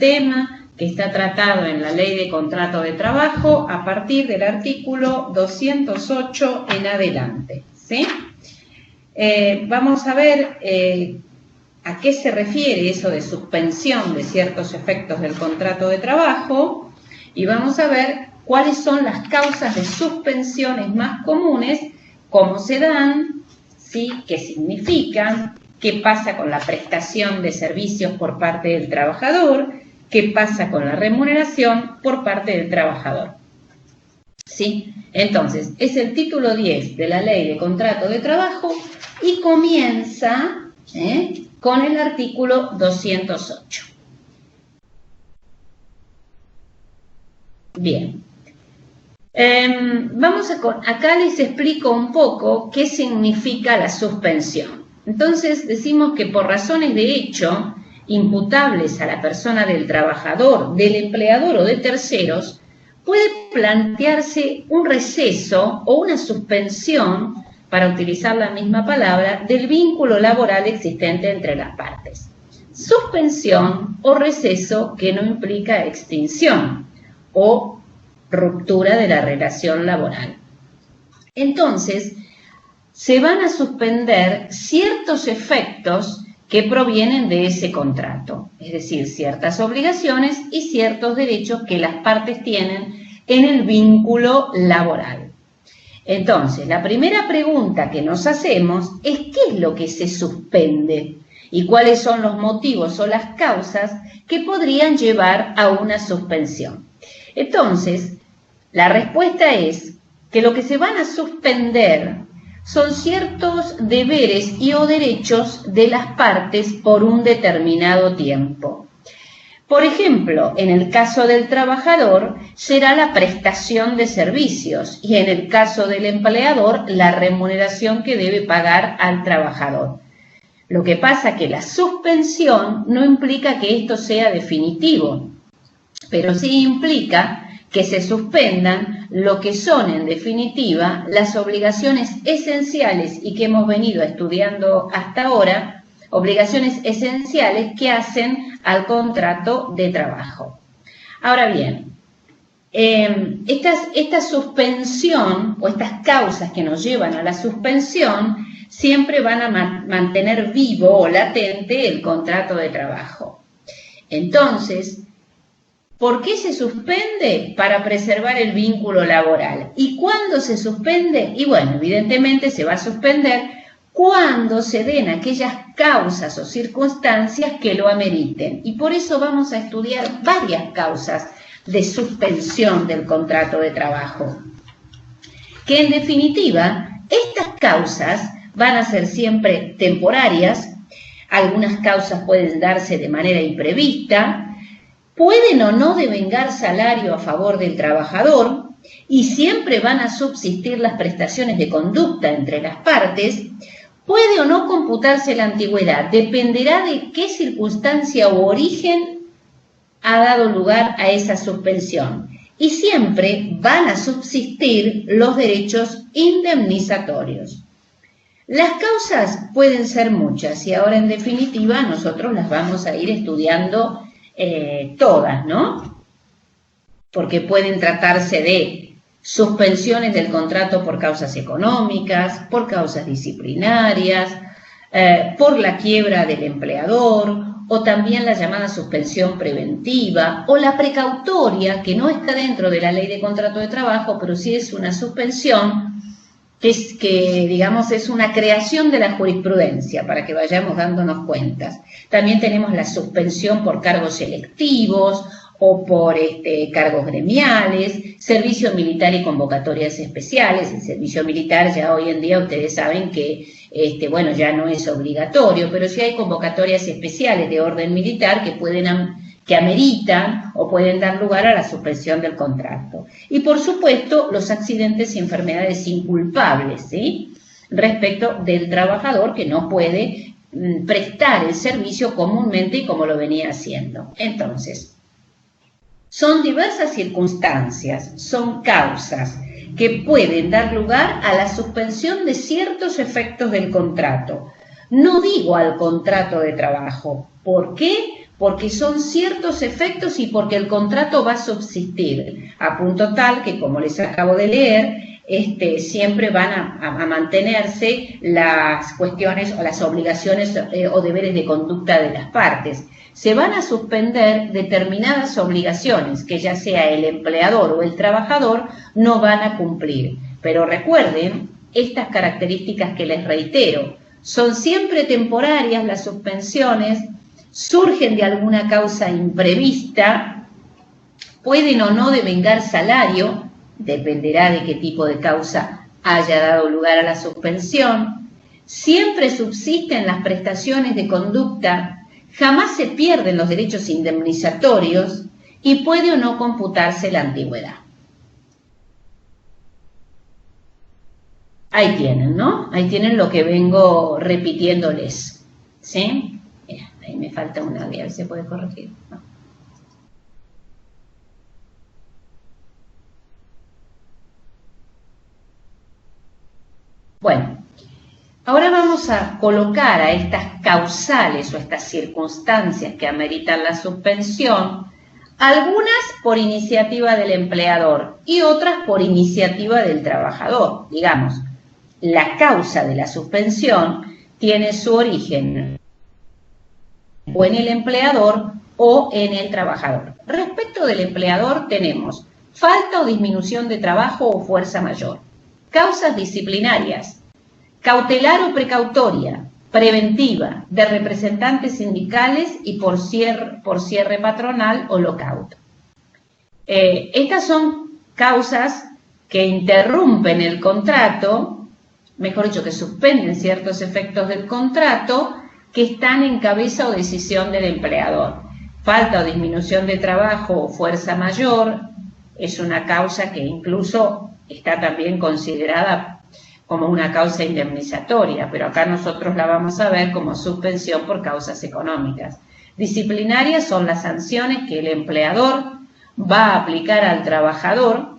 tema que está tratado en la Ley de Contrato de Trabajo a partir del artículo 208 en adelante, ¿sí? Vamos a ver a qué se refiere eso de suspensión de ciertos efectos del contrato de trabajo y vamos a ver cuáles son las causas de suspensiones más comunes, cómo se dan, ¿sí? ¿Qué significan? ¿Qué pasa con la prestación de servicios por parte del trabajador? ¿Qué pasa con la remuneración por parte del trabajador? ¿Sí? Entonces, es el título 10 de la Ley de Contrato de Trabajo y comienza con el artículo 208. Bien. Acá les explico un poco qué significa la suspensión. Entonces, decimos que por razones de hecho imputables a la persona del trabajador, del empleador o de terceros, puede plantearse un receso o una suspensión, para utilizar la misma palabra, del vínculo laboral existente entre las partes. Suspensión o receso que no implica extinción o ruptura de la relación laboral. Entonces, se van a suspender ciertos efectos que provienen de ese contrato, es decir, ciertas obligaciones y ciertos derechos que las partes tienen en el vínculo laboral. Entonces, la primera pregunta que nos hacemos es ¿qué es lo que se suspende? ¿Y cuáles son los motivos o las causas que podrían llevar a una suspensión? Entonces, la respuesta es que lo que se van a suspender son ciertos deberes y o derechos de las partes por un determinado tiempo. Por ejemplo, en el caso del trabajador será la prestación de servicios y en el caso del empleador la remuneración que debe pagar al trabajador. Lo que pasa es que la suspensión no implica que esto sea definitivo, pero sí implica que se suspendan lo que son en definitiva las obligaciones esenciales y que hemos venido estudiando hasta ahora, obligaciones esenciales que hacen al contrato de trabajo. Ahora bien, esta suspensión o estas causas que nos llevan a la suspensión siempre van a mantener vivo o latente el contrato de trabajo. Entonces, ¿por qué se suspende? Para preservar el vínculo laboral. ¿Y cuándo se suspende? Y bueno, evidentemente se va a suspender cuando se den aquellas causas o circunstancias que lo ameriten. Y por eso vamos a estudiar varias causas de suspensión del contrato de trabajo. Que en definitiva, estas causas van a ser siempre temporarias, algunas causas pueden darse de manera imprevista, pueden o no devengar salario a favor del trabajador y siempre van a subsistir las prestaciones de conducta entre las partes. Puede o no computarse la antigüedad, dependerá de qué circunstancia u origen ha dado lugar a esa suspensión. Y siempre van a subsistir los derechos indemnizatorios. Las causas pueden ser muchas y ahora en definitiva nosotros las vamos a ir estudiando todas, ¿no? Porque pueden tratarse de suspensiones del contrato por causas económicas, por causas disciplinarias, por la quiebra del empleador, o también la llamada suspensión preventiva, o la precautoria, que no está dentro de la Ley de Contrato de Trabajo, pero sí es una suspensión que digamos, es una creación de la jurisprudencia, para que vayamos dándonos cuentas. También tenemos la suspensión por cargos selectivos, o por cargos gremiales, servicio militar y convocatorias especiales. El servicio militar ya hoy en día ustedes saben que bueno, ya no es obligatorio, pero sí hay convocatorias especiales de orden militar que ameritan o pueden dar lugar a la suspensión del contrato. Y por supuesto, los accidentes y enfermedades inculpables, ¿sí? Respecto del trabajador que no puede prestar el servicio comúnmente y como lo venía haciendo. Entonces, son diversas circunstancias, son causas que pueden dar lugar a la suspensión de ciertos efectos del contrato. No digo al contrato de trabajo. ¿Por qué? porque son ciertos efectos y porque el contrato va a subsistir, a punto tal que, como les acabo de leer, siempre van a mantenerse las cuestiones o las obligaciones o deberes de conducta de las partes. Se van a suspender determinadas obligaciones que ya sea el empleador o el trabajador no van a cumplir. Pero recuerden estas características que les reitero, son siempre temporarias las suspensiones, surgen de alguna causa imprevista, pueden o no devengar salario, dependerá de qué tipo de causa haya dado lugar a la suspensión, siempre subsisten las prestaciones de conducta, jamás se pierden los derechos indemnizatorios y puede o no computarse la antigüedad. Ahí tienen, ¿no? Ahí tienen lo que vengo repitiéndoles, ¿sí? Mira, ahí me falta una, a ver si se puede corregir. No. Bueno, ahora vamos a colocar a estas causales o estas circunstancias que ameritan la suspensión, algunas por iniciativa del empleador y otras por iniciativa del trabajador. Digamos, la causa de la suspensión tiene su origen o en el empleador o en el trabajador. Respecto del empleador tenemos falta o disminución de trabajo o fuerza mayor, causas disciplinarias, cautelar o precautoria, preventiva, de representantes sindicales y por cierre patronal o lockout. Estas son causas que interrumpen el contrato, mejor dicho, que suspenden ciertos efectos del contrato que están en cabeza o decisión del empleador. Falta o disminución de trabajo o fuerza mayor es una causa que incluso está también considerada como una causa indemnizatoria, pero acá nosotros la vamos a ver como suspensión por causas económicas. Disciplinarias son las sanciones que el empleador va a aplicar al trabajador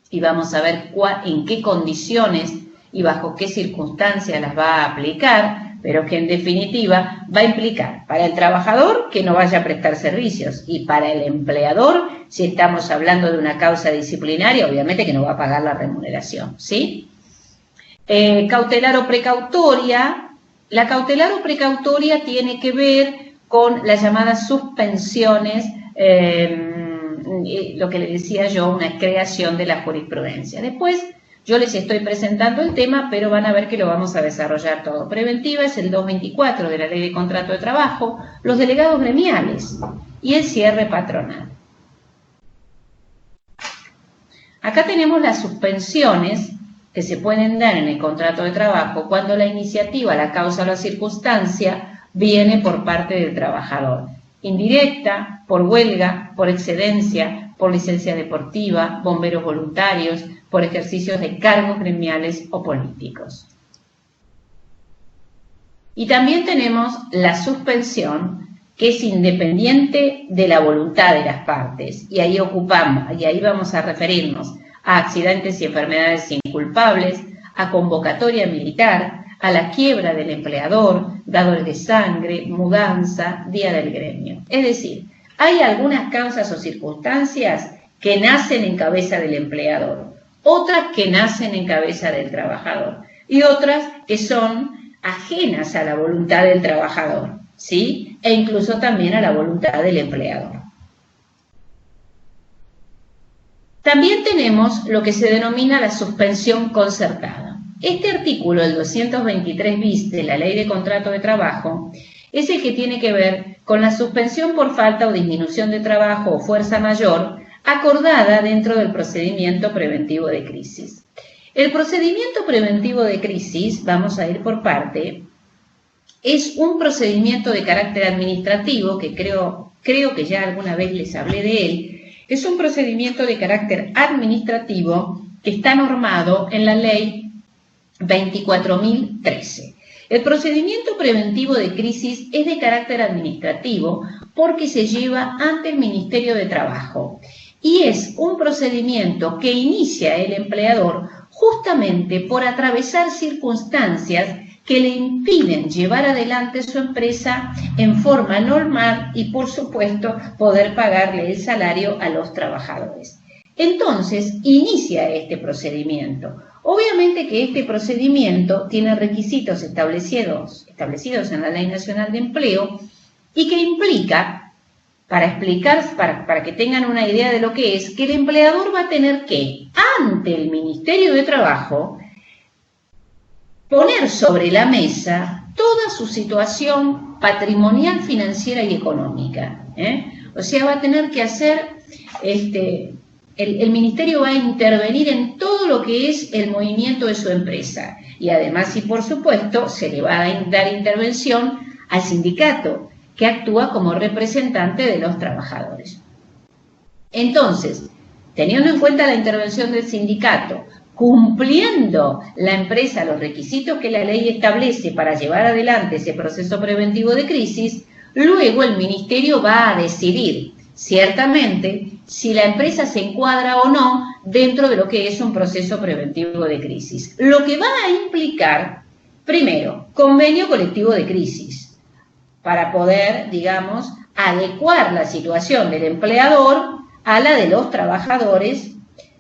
y vamos a ver en qué condiciones y bajo qué circunstancias las va a aplicar, pero que en definitiva va a implicar para el trabajador que no vaya a prestar servicios y para el empleador, si estamos hablando de una causa disciplinaria, obviamente que no va a pagar la remuneración, ¿sí? Cautelar o precautoria. La cautelar o precautoria tiene que ver con las llamadas suspensiones, lo que le decía yo, una creación de la jurisprudencia. Después yo les estoy presentando el tema, pero van a ver que lo vamos a desarrollar todo. Preventiva es el 224 de la Ley de Contrato de Trabajo, los delegados gremiales y el cierre patronal. Acá tenemos las suspensiones que se pueden dar en el contrato de trabajo cuando la iniciativa, la causa o la circunstancia viene por parte del trabajador. Indirecta, por huelga, por excedencia, por licencia deportiva, bomberos voluntarios, por ejercicios de cargos gremiales o políticos. Y también tenemos la suspensión, que es independiente de la voluntad de las partes, y ahí vamos a referirnos a accidentes y enfermedades inculpables, a convocatoria militar, a la quiebra del empleador, dadores de sangre, mudanza, día del gremio. Es decir, hay algunas causas o circunstancias que nacen en cabeza del empleador, otras que nacen en cabeza del trabajador y otras que son ajenas a la voluntad del trabajador, ¿sí? E incluso también a la voluntad del empleador. También tenemos lo que se denomina la suspensión concertada. Este artículo, el 223 bis de la Ley de Contrato de Trabajo, es el que tiene que ver con la suspensión por falta o disminución de trabajo o fuerza mayor acordada dentro del procedimiento preventivo de crisis. El procedimiento preventivo de crisis, vamos a ir por parte, es un procedimiento de carácter administrativo que creo que ya alguna vez les hablé de él. Es un procedimiento de carácter administrativo que está normado en la Ley 24.013. El procedimiento preventivo de crisis es de carácter administrativo porque se lleva ante el Ministerio de Trabajo y es un procedimiento que inicia el empleador justamente por atravesar circunstancias que le impiden llevar adelante su empresa en forma normal y, por supuesto, poder pagarle el salario a los trabajadores. Entonces, inicia este procedimiento. Obviamente que este procedimiento tiene requisitos establecidos en la Ley Nacional de Empleo y que implica, para que tengan una idea de lo que es, que el empleador va a tener que, ante el Ministerio de Trabajo, poner sobre la mesa toda su situación patrimonial, financiera y económica. O sea, va a tener que hacer, el ministerio va a intervenir en todo lo que es el movimiento de su empresa. Y además, y por supuesto, se le va a dar intervención al sindicato, que actúa como representante de los trabajadores. Entonces, teniendo en cuenta la intervención del sindicato, cumpliendo la empresa los requisitos que la ley establece para llevar adelante ese proceso preventivo de crisis, luego el ministerio va a decidir, ciertamente, si la empresa se encuadra o no dentro de lo que es un proceso preventivo de crisis. Lo que va a implicar, primero, convenio colectivo de crisis, para poder, digamos, adecuar la situación del empleador a la de los trabajadores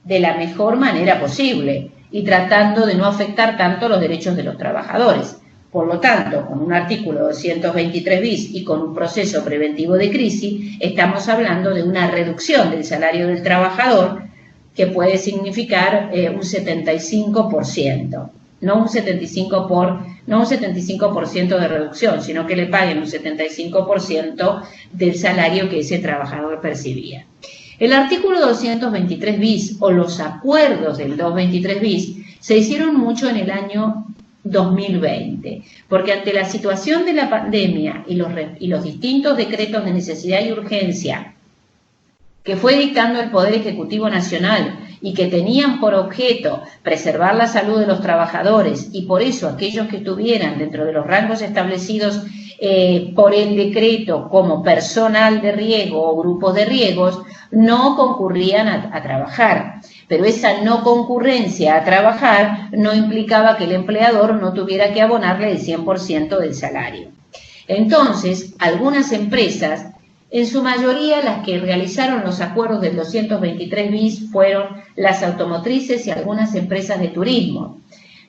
de la mejor manera posible y tratando de no afectar tanto los derechos de los trabajadores. Por lo tanto, con un artículo 223 bis y con un proceso preventivo de crisis, estamos hablando de una reducción del salario del trabajador que puede significar un 75%. No un 75% de reducción, sino que le paguen un 75% del salario que ese trabajador percibía. El artículo 223 bis o los acuerdos del 223 bis se hicieron mucho en el año 2020, porque ante la situación de la pandemia y los distintos decretos de necesidad y urgencia que fue dictando el Poder Ejecutivo Nacional y que tenían por objeto preservar la salud de los trabajadores y por eso aquellos que estuvieran dentro de los rangos establecidos por el decreto como personal de riesgo o grupos de riesgos no concurrían a trabajar. Pero esa no concurrencia a trabajar no implicaba que el empleador no tuviera que abonarle el 100% del salario. Entonces, algunas empresas, en su mayoría las que realizaron los acuerdos del 223 bis fueron las automotrices y algunas empresas de turismo,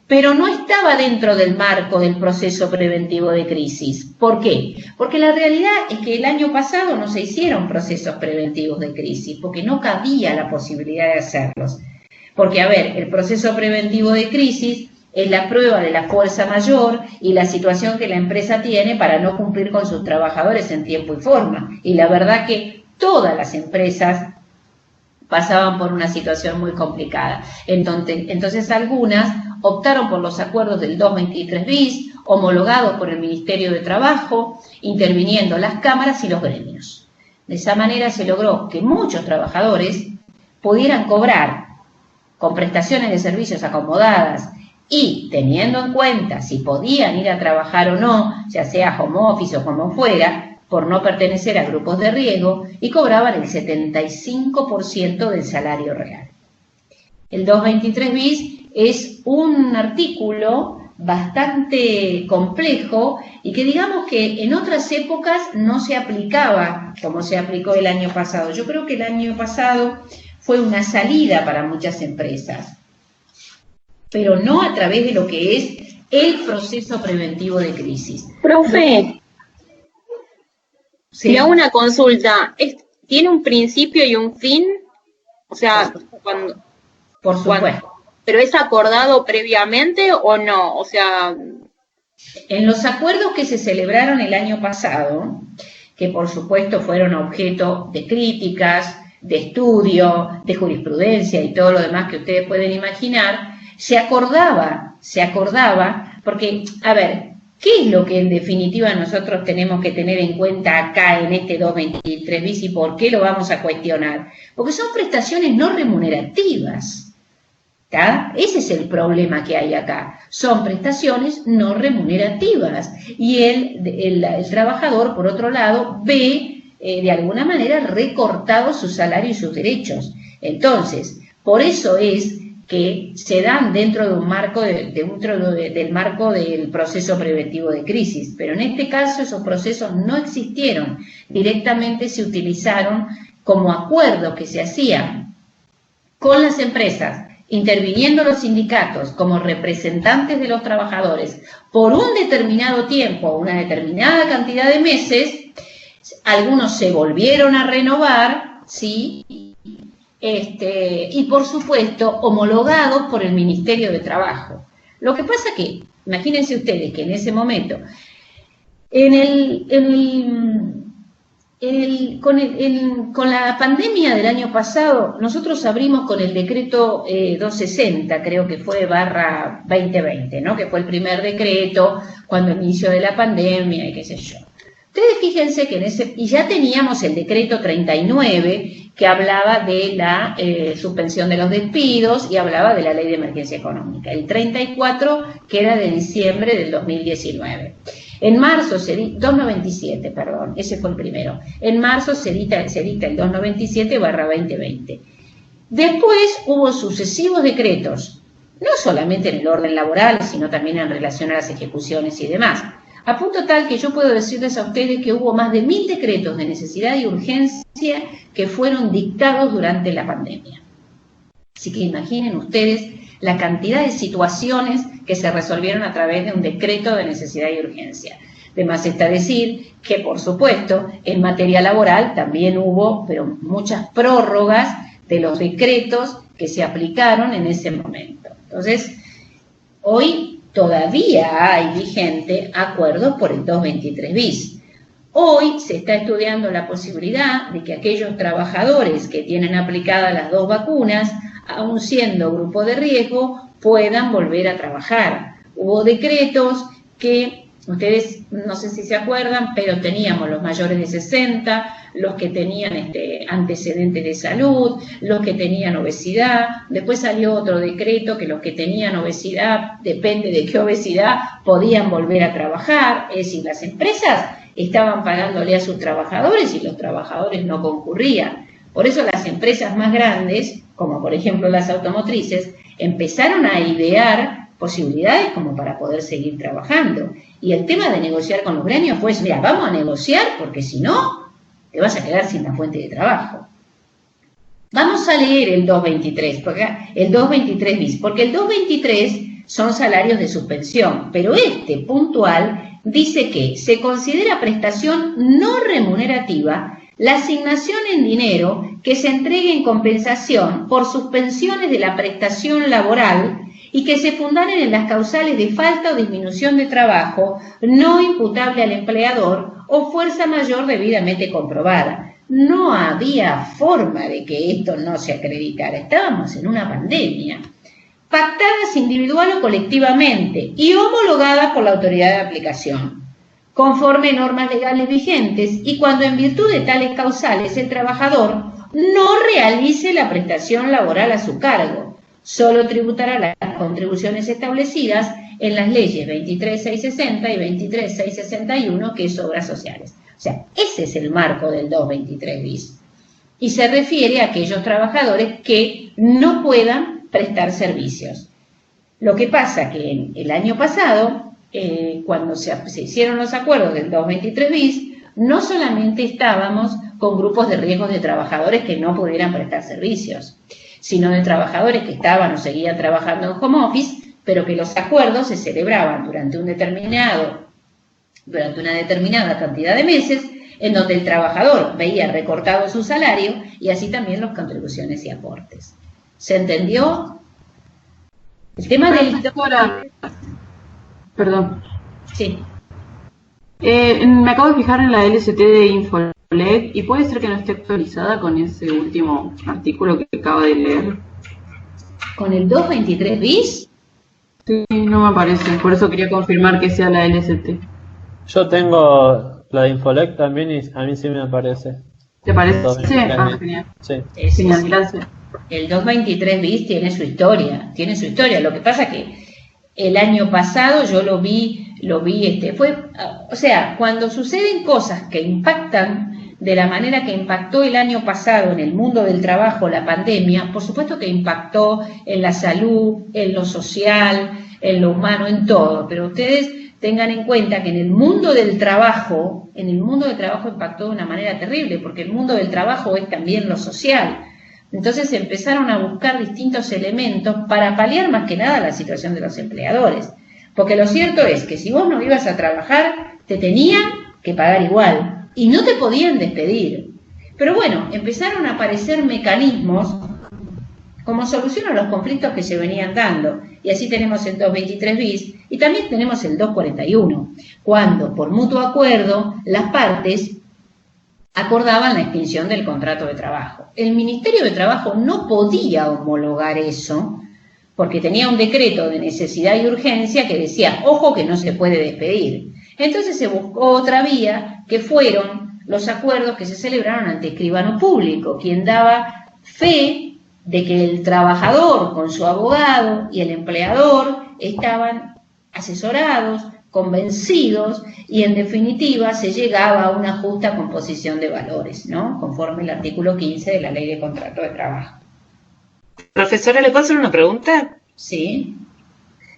pero no estaba dentro del marco del proceso preventivo de crisis. ¿Por qué? Porque la realidad es que el año pasado no se hicieron procesos preventivos de crisis, porque no cabía la posibilidad de hacerlos. Porque, a ver, el proceso preventivo de crisis es la prueba de la fuerza mayor y la situación que la empresa tiene para no cumplir con sus trabajadores en tiempo y forma. Y la verdad que todas las empresas pasaban por una situación muy complicada. Entonces algunas optaron por los acuerdos del 223 bis, homologados por el Ministerio de Trabajo, interviniendo las cámaras y los gremios. De esa manera se logró que muchos trabajadores pudieran cobrar con prestaciones de servicios acomodadas y teniendo en cuenta si podían ir a trabajar o no, ya sea home office o como fuera, por no pertenecer a grupos de riesgo, y cobraban el 75% del salario real. El 223 bis es un artículo bastante complejo y que digamos que en otras épocas no se aplicaba como se aplicó el año pasado. Yo creo que el año pasado fue una salida para muchas empresas, pero no a través de lo que es el proceso preventivo de crisis. Profe, ¿sí? le hago una consulta. ¿Tiene un principio y un fin? O sea, por supuesto. ¿Pero es acordado previamente o no? O sea, en los acuerdos que se celebraron el año pasado, que por supuesto fueron objeto de críticas, de estudio, de jurisprudencia y todo lo demás que ustedes pueden imaginar, se acordaba, porque, a ver, ¿qué es lo que en definitiva nosotros tenemos que tener en cuenta acá en este 223 bis y por qué lo vamos a cuestionar? Porque son prestaciones no remunerativas. ¿Tá? Ese es el problema que hay acá. Son prestaciones no remunerativas y el trabajador, por otro lado, ve de alguna manera recortado su salario y sus derechos. Entonces, por eso es que se dan dentro de un marco del marco del proceso preventivo de crisis, pero en este caso esos procesos no existieron, directamente se utilizaron como acuerdos que se hacían con las empresas, interviniendo los sindicatos como representantes de los trabajadores por un determinado tiempo, una determinada cantidad de meses. Algunos se volvieron a renovar, ¿sí? Y por supuesto homologados por el Ministerio de Trabajo. Lo que pasa que, imagínense ustedes que en ese momento, con la pandemia del año pasado, nosotros abrimos con el decreto 260, creo que fue / 2020, ¿no? Que fue el primer decreto cuando inició de la pandemia y qué sé yo. Ustedes fíjense que y ya teníamos el decreto 39 que hablaba de la suspensión de los despidos y hablaba de la ley de emergencia económica. El 34 que era de diciembre del 2019. En marzo 297, perdón, ese fue el primero. En marzo se dicta el 297 / 2020. Después hubo sucesivos decretos, no solamente en el orden laboral, sino también en relación a las ejecuciones y demás. A punto tal que yo puedo decirles a ustedes que hubo más de 1000 decretos de necesidad y urgencia que fueron dictados durante la pandemia. Así que imaginen ustedes la cantidad de situaciones que se resolvieron a través de un decreto de necesidad y urgencia. De más está decir que, por supuesto, en materia laboral también hubo muchas prórrogas de los decretos que se aplicaron en ese momento. Entonces, hoy todavía hay vigente acuerdos por el 223 bis. Hoy se está estudiando la posibilidad de que aquellos trabajadores que tienen aplicadas las 2 vacunas, aun siendo grupo de riesgo, puedan volver a trabajar. Hubo decretos que, ustedes no sé si se acuerdan, pero teníamos los mayores de 60, los que tenían antecedentes de salud, los que tenían obesidad. Después salió otro decreto que los que tenían obesidad, depende de qué obesidad, podían volver a trabajar. Es decir, las empresas estaban pagándole a sus trabajadores y los trabajadores no concurrían. Por eso las empresas más grandes, como por ejemplo las automotrices, empezaron a idear posibilidades como para poder seguir trabajando. Y el tema de negociar con los gremios fue, mira, vamos a negociar porque si no, te vas a quedar sin la fuente de trabajo. Vamos a leer el 223, el 223 bis, porque el 223 son salarios de suspensión, pero puntual dice que se considera prestación no remunerativa la asignación en dinero que se entregue en compensación por suspensiones de la prestación laboral y que se fundaren en las causales de falta o disminución de trabajo no imputable al empleador o fuerza mayor debidamente comprobada. No había forma de que esto no se acreditara. Estábamos en una pandemia. Pactadas individual o colectivamente y homologadas por la autoridad de aplicación, conforme normas legales vigentes y cuando en virtud de tales causales el trabajador no realice la prestación laboral a su cargo, solo tributará las contribuciones establecidas en las leyes 23.660 y 23.661, que es obras sociales. O sea, ese es el marco del 223 bis. Y se refiere a aquellos trabajadores que no puedan prestar servicios. Lo que pasa que el año pasado, cuando se hicieron los acuerdos del 223 bis, no solamente estábamos con grupos de riesgos de trabajadores que no pudieran prestar servicios, sino de trabajadores que estaban o seguían trabajando en home office, pero que los acuerdos se celebraban durante una determinada cantidad de meses, en donde el trabajador veía recortado su salario y así también las contribuciones y aportes. ¿Se entendió? El tema del... Perdón. Sí. Me acabo de fijar en la LST de Infolet y puede ser que no esté actualizada con ese último artículo que acabo de leer. ¿Con el 223 bis? Sí, no me aparece, por eso quería confirmar que sea la LST. Yo tengo la de Infolec también y a mí sí me aparece. ¿Te parece? Ah, genial. Sí. Genial, gracias. El 223 bis tiene su historia. Lo que pasa que el año pasado yo lo vi, cuando suceden cosas que impactan de la manera que impactó el año pasado en el mundo del trabajo la pandemia, por supuesto que impactó en la salud, en lo social, en lo humano, en todo, pero ustedes tengan en cuenta que en el mundo del trabajo impactó de una manera terrible, porque el mundo del trabajo es también lo social. Entonces empezaron a buscar distintos elementos para paliar más que nada la situación de los empleadores. Porque lo cierto es que si vos no ibas a trabajar, te tenían que pagar igual y no te podían despedir. Pero bueno, empezaron a aparecer mecanismos como solución a los conflictos que se venían dando. Y así tenemos el 223 bis y también tenemos el 241, cuando por mutuo acuerdo las partes acordaban la extinción del contrato de trabajo. El Ministerio de Trabajo no podía homologar eso porque tenía un decreto de necesidad y urgencia que decía, ojo que no se puede despedir. Entonces se buscó otra vía, que fueron los acuerdos que se celebraron ante escribano público, quien daba fe de que el trabajador con su abogado y el empleador estaban asesorados, convencidos y en definitiva se llegaba a una justa composición de valores, ¿no? Conforme el artículo 15 de la Ley de Contrato de Trabajo. Profesora, ¿le puedo hacer una pregunta? Sí.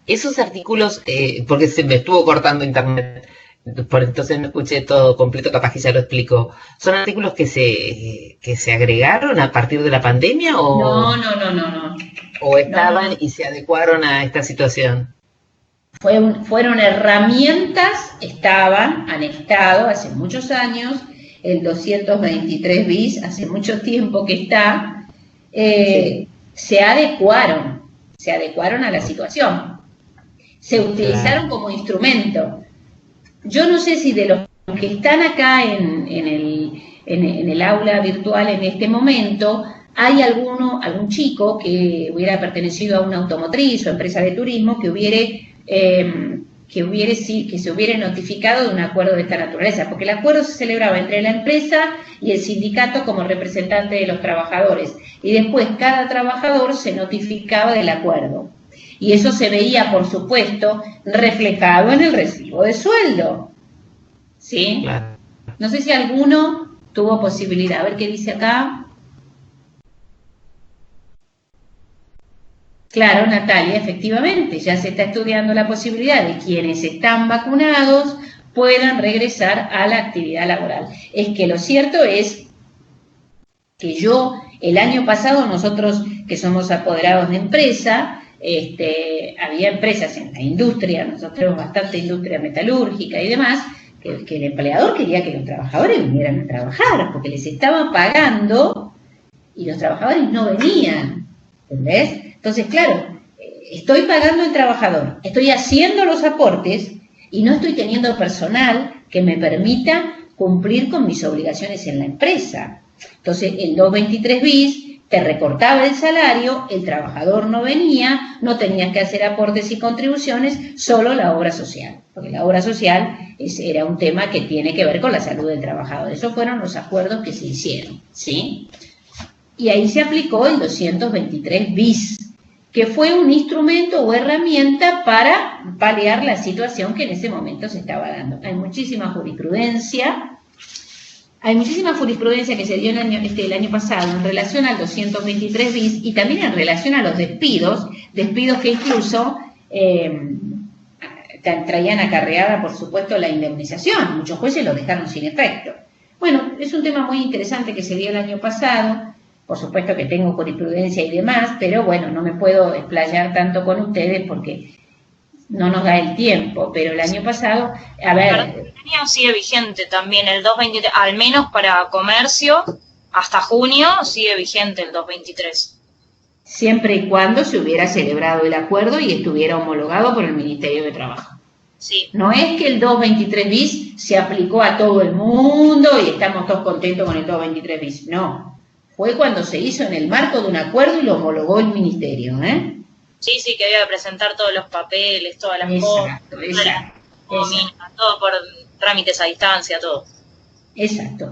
Esos artículos, porque se me estuvo cortando internet, por entonces no escuché todo completo, capaz que ya lo explico. ¿Son artículos que se agregaron a partir de la pandemia o no. ¿O estaban No. y se adecuaron a esta situación? Fueron herramientas, han estado hace muchos años, el 223 bis, hace mucho tiempo que está, Sí. se adecuaron a la situación, se utilizaron como instrumento. Yo no sé si de los que están acá en el aula virtual en este momento, hay algún chico que hubiera pertenecido a una automotriz o empresa de turismo que se hubiera notificado de un acuerdo de esta naturaleza, porque el acuerdo se celebraba entre la empresa y el sindicato como representante de los trabajadores, y después cada trabajador se notificaba del acuerdo. Y eso se veía, por supuesto, reflejado en el recibo de sueldo. ¿Sí? Claro. No sé si alguno tuvo posibilidad. A ver qué dice acá. Claro, Natalia, efectivamente, ya se está estudiando la posibilidad de quienes están vacunados puedan regresar a la actividad laboral. Es que lo cierto es que el año pasado, nosotros que somos apoderados de empresa, había empresas en la industria, nosotros tenemos bastante industria metalúrgica y demás, que el empleador quería que los trabajadores vinieran a trabajar, porque les estaba pagando y los trabajadores no venían, ¿entendés? Entonces, claro, estoy pagando al trabajador, estoy haciendo los aportes y no estoy teniendo personal que me permita cumplir con mis obligaciones en la empresa. Entonces, el 223 bis te recortaba el salario, el trabajador no venía, no tenías que hacer aportes y contribuciones, solo la obra social, porque la obra social era un tema que tiene que ver con la salud del trabajador. Esos fueron los acuerdos que se hicieron, ¿sí? Y ahí se aplicó el 223 bis, que fue un instrumento o herramienta para paliar la situación que en ese momento se estaba dando. Hay muchísima jurisprudencia que se dio el año pasado en relación al 223 bis y también en relación a los despidos que incluso traían acarreada, por supuesto, la indemnización. Muchos jueces lo dejaron sin efecto. Bueno, es un tema muy interesante que se dio el año pasado. Por supuesto que tengo jurisprudencia y demás, pero bueno, no me puedo explayar tanto con ustedes porque no nos da el tiempo. Pero el año pasado, a ver... El año sigue vigente también el 223, al menos para comercio, hasta junio sigue vigente el 223. Siempre y cuando se hubiera celebrado el acuerdo y estuviera homologado por el Ministerio de Trabajo. Sí. No es que el 223 bis se aplicó a todo el mundo y estamos todos contentos con el 223 bis, no. Fue cuando se hizo en el marco de un acuerdo y lo homologó el Ministerio, ¿eh? Sí, que había que presentar todos los papeles, todas las cosas, todo por trámites a distancia, todo. Exacto.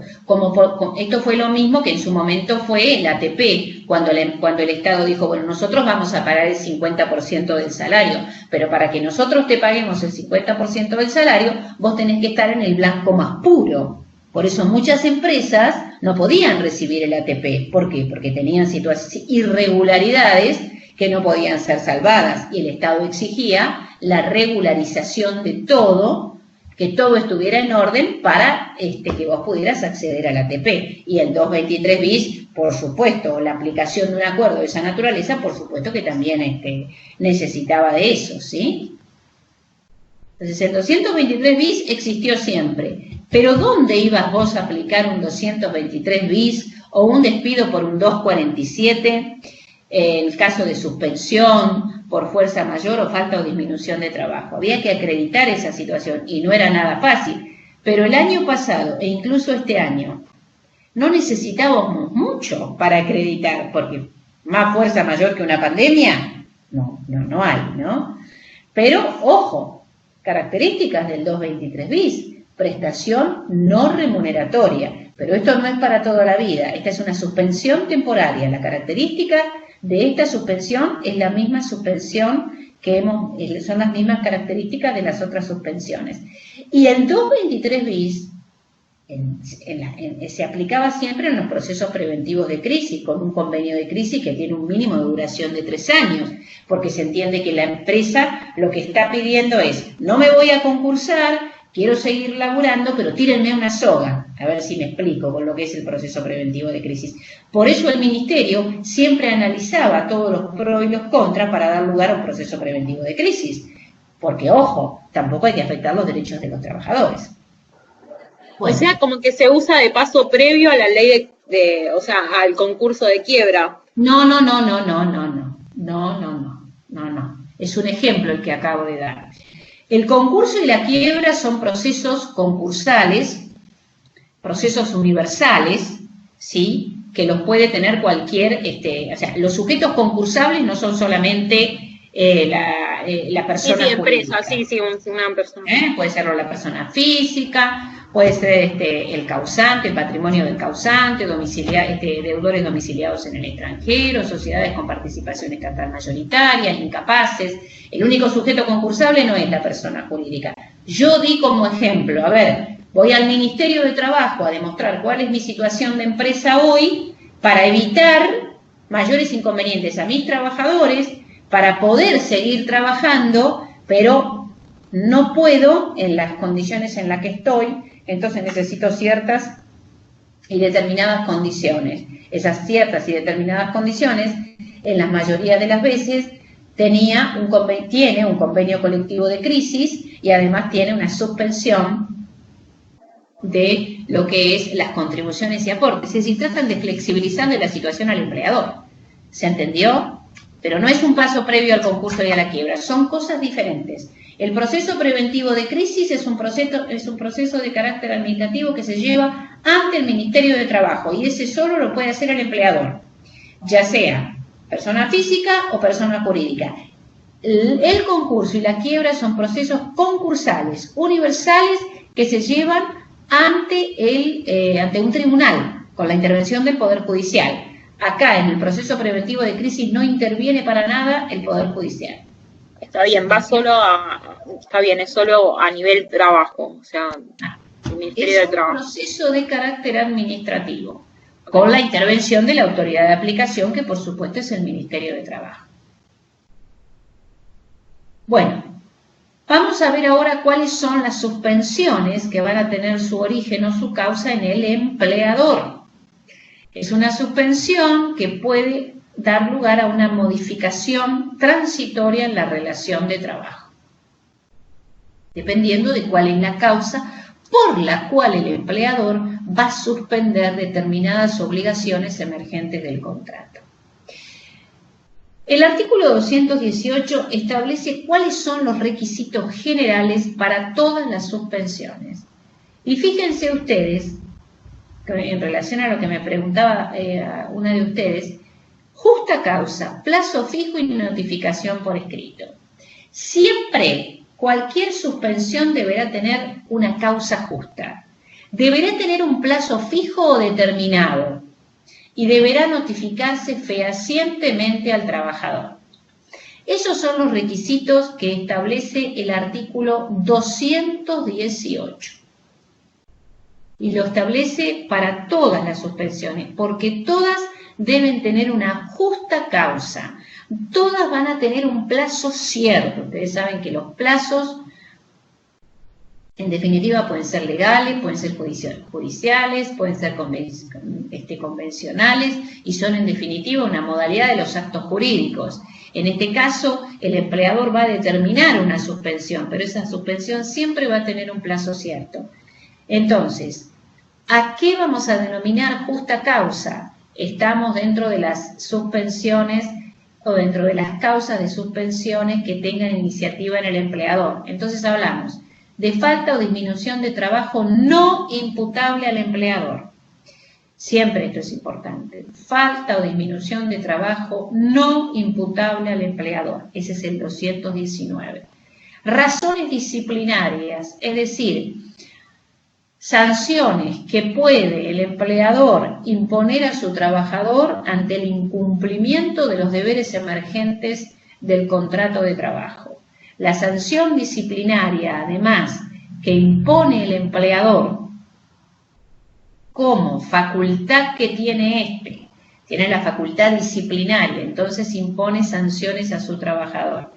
Esto fue lo mismo que en su momento fue el ATP, cuando el Estado dijo, bueno, nosotros vamos a pagar el 50% del salario, pero para que nosotros te paguemos el 50% del salario, vos tenés que estar en el blanco más puro. Por eso muchas empresas no podían recibir el ATP. ¿Por qué? Porque tenían irregularidades que no podían ser salvadas y el Estado exigía la regularización de todo, que todo estuviera en orden para que vos pudieras acceder al ATP. Y el 223 bis, por supuesto, la aplicación de un acuerdo de esa naturaleza, por supuesto que también necesitaba de eso, ¿sí? Entonces el 223 bis existió siempre. Pero ¿dónde ibas vos a aplicar un 223 bis o un despido por un 247 en el caso de suspensión por fuerza mayor o falta o disminución de trabajo? Había que acreditar esa situación y no era nada fácil. Pero el año pasado e incluso este año no necesitábamos mucho para acreditar, porque más fuerza mayor que una pandemia no hay, ¿no? Pero, ojo, características del 223 bis. Prestación no remuneratoria, pero esto no es para toda la vida, esta es una suspensión temporaria. La característica de esta suspensión es la misma suspensión son las mismas características de las otras suspensiones. Y el 223 bis se aplicaba siempre en los procesos preventivos de crisis, con un convenio de crisis que tiene un mínimo de duración de 3 años, porque se entiende que la empresa lo que está pidiendo es, no me voy a concursar, quiero seguir laburando, pero tírenme una soga, a ver si me explico con lo que es el proceso preventivo de crisis. Por eso el Ministerio siempre analizaba todos los pros y los contras para dar lugar a un proceso preventivo de crisis, porque, ojo, tampoco hay que afectar los derechos de los trabajadores. Bueno. O sea, como que se usa de paso previo a la ley o sea, al concurso de quiebra. No. Es un ejemplo el que acabo de dar. El concurso y la quiebra son procesos concursales, procesos universales, ¿sí? Que los puede tener cualquier, o sea, los sujetos concursables no son solamente la persona empresa, jurídica. Una persona. Puede ser la persona física, puede ser el causante, el patrimonio del causante, deudores domiciliados en el extranjero, sociedades con participación estatal mayoritaria, incapaces. El único sujeto concursable no es la persona jurídica. Yo di como ejemplo, a ver, voy al Ministerio de Trabajo a demostrar cuál es mi situación de empresa hoy para evitar mayores inconvenientes a mis trabajadores, para poder seguir trabajando, pero no puedo en las condiciones en las que estoy, entonces necesito ciertas y determinadas condiciones. Esas ciertas y determinadas condiciones, en la mayoría de las veces, tiene un convenio colectivo de crisis y además tiene una suspensión de lo que es las contribuciones y aportes. Es decir, tratan de flexibilizar de la situación al empleador. ¿Se entendió? Pero no es un paso previo al concurso y a la quiebra, son cosas diferentes. El proceso preventivo de crisis es un proceso de carácter administrativo que se lleva ante el Ministerio de Trabajo y ese solo lo puede hacer el empleador, ya sea persona física o persona jurídica. El concurso y la quiebra son procesos concursales, universales, que se llevan ante un tribunal con la intervención del Poder Judicial. Acá, en el proceso preventivo de crisis, no interviene para nada el Poder Judicial. Está bien, es solo a nivel trabajo, o sea, el Ministerio de Trabajo. Es un proceso de carácter administrativo, con la intervención de la autoridad de aplicación, que por supuesto es el Ministerio de Trabajo. Bueno, vamos a ver ahora cuáles son las suspensiones que van a tener su origen o su causa en el empleador. Es una suspensión que puede dar lugar a una modificación transitoria en la relación de trabajo, dependiendo de cuál es la causa por la cual el empleador va a suspender determinadas obligaciones emergentes del contrato. El artículo 218 establece cuáles son los requisitos generales para todas las suspensiones. Y fíjense ustedes, en relación a lo que me preguntaba una de ustedes, justa causa, plazo fijo y notificación por escrito. Siempre cualquier suspensión deberá tener una causa justa. Deberá tener un plazo fijo o determinado y deberá notificarse fehacientemente al trabajador. Esos son los requisitos que establece el artículo 218. y lo establece para todas las suspensiones, porque todas deben tener una justa causa, todas van a tener un plazo cierto. Ustedes saben que los plazos, en definitiva, pueden ser legales, pueden ser judiciales, pueden ser convencionales, y son en definitiva una modalidad de los actos jurídicos. En este caso, el empleador va a determinar una suspensión, pero esa suspensión siempre va a tener un plazo cierto. Entonces, ¿a qué vamos a denominar justa causa? Estamos dentro de las suspensiones o dentro de las causas de suspensiones que tengan iniciativa en el empleador. Entonces hablamos de falta o disminución de trabajo no imputable al empleador. Siempre esto es importante. Falta o disminución de trabajo no imputable al empleador. Ese es el 219. Razones disciplinarias, es decir, sanciones que puede el empleador imponer a su trabajador ante el incumplimiento de los deberes emergentes del contrato de trabajo. La sanción disciplinaria, además, que impone el empleador como facultad que tiene tiene la facultad disciplinaria, entonces impone sanciones a su trabajador.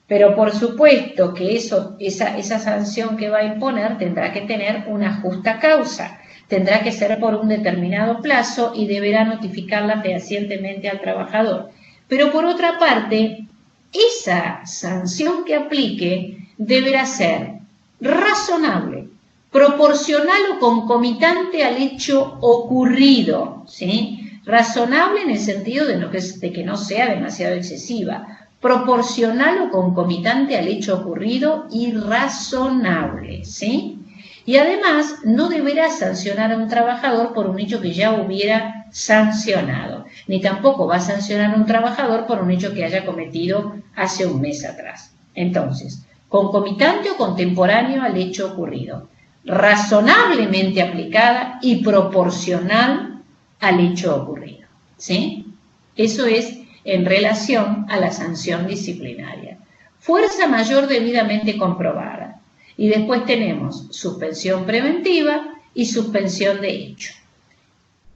Pero por supuesto que esa sanción que va a imponer tendrá que tener una justa causa, tendrá que ser por un determinado plazo y deberá notificarla fehacientemente al trabajador. Pero por otra parte, esa sanción que aplique deberá ser razonable, proporcional o concomitante al hecho ocurrido, ¿sí? Razonable en el sentido de que no sea demasiado excesiva, proporcional o concomitante al hecho ocurrido y razonable, ¿sí? Y además no deberá sancionar a un trabajador por un hecho que ya hubiera sancionado, ni tampoco va a sancionar a un trabajador por un hecho que haya cometido hace un mes atrás. Entonces, concomitante o contemporáneo al hecho ocurrido, razonablemente aplicada y proporcional al hecho ocurrido, ¿sí? Eso es en relación a la sanción disciplinaria. Fuerza mayor debidamente comprobada. Y después tenemos suspensión preventiva y suspensión de hecho.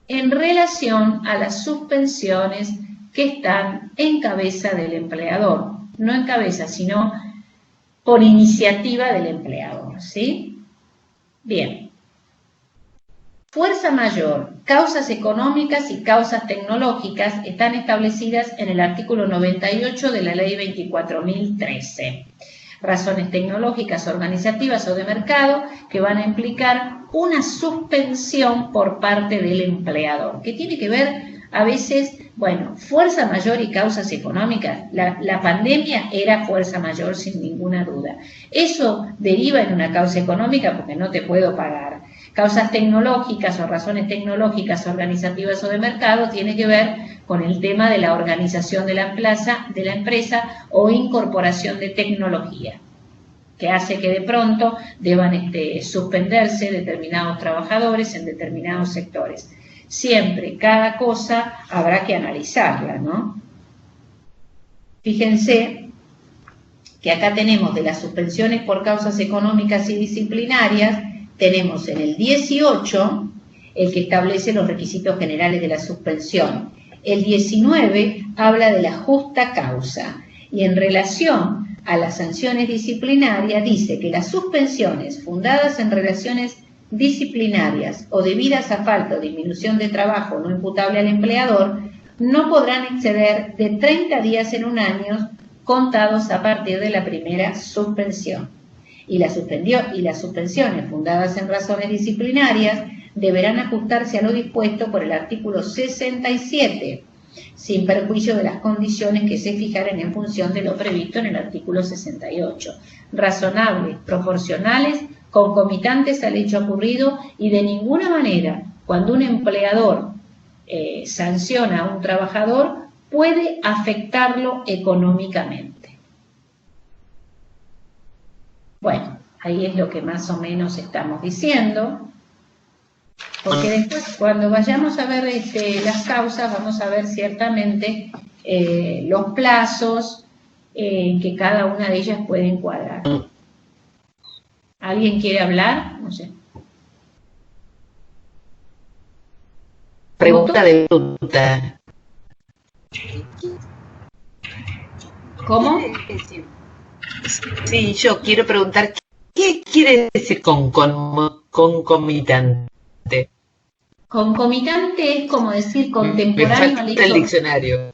En relación a las suspensiones que están en cabeza del empleador, no en cabeza, sino por iniciativa del empleador, ¿sí? Bien. Fuerza mayor, causas económicas y causas tecnológicas están establecidas en el artículo 98 de la Ley 24.013. Razones tecnológicas, organizativas o de mercado que van a implicar una suspensión por parte del empleador, que tiene que ver a veces, bueno, fuerza mayor y causas económicas. La pandemia era fuerza mayor sin ninguna duda. Eso deriva en una causa económica porque no te puedo pagar. Causas tecnológicas o razones tecnológicas, organizativas o de mercado tiene que ver con el tema de la organización de la empresa o incorporación de tecnología, que hace que de pronto deban suspenderse determinados trabajadores en determinados sectores. Siempre, cada cosa habrá que analizarla, ¿no? Fíjense que acá tenemos de las suspensiones por causas económicas y disciplinarias, tenemos en el 18 el que establece los requisitos generales de la suspensión. El 19 habla de la justa causa y en relación a las sanciones disciplinarias dice que las suspensiones fundadas en relaciones disciplinarias o debidas a falta o disminución de trabajo no imputable al empleador no podrán exceder de 30 días en un año contados a partir de la primera suspensión. Y las suspensiones fundadas en razones disciplinarias deberán ajustarse a lo dispuesto por el artículo 67, sin perjuicio de las condiciones que se fijaren en función de lo previsto en el artículo 68. Razonables, proporcionales, concomitantes al hecho ocurrido y de ninguna manera, cuando un empleador sanciona a un trabajador, puede afectarlo económicamente. Bueno, ahí es lo que más o menos estamos diciendo, porque después cuando vayamos a ver las causas vamos a ver ciertamente los plazos en que cada una de ellas puede encuadrar. ¿Alguien quiere hablar? No sé. pregunta de fruta. ¿Cómo? Sí, yo quiero preguntar, ¿qué quiere decir concomitante? Concomitante es como decir Me contemporáneo al falta el hecho. diccionario.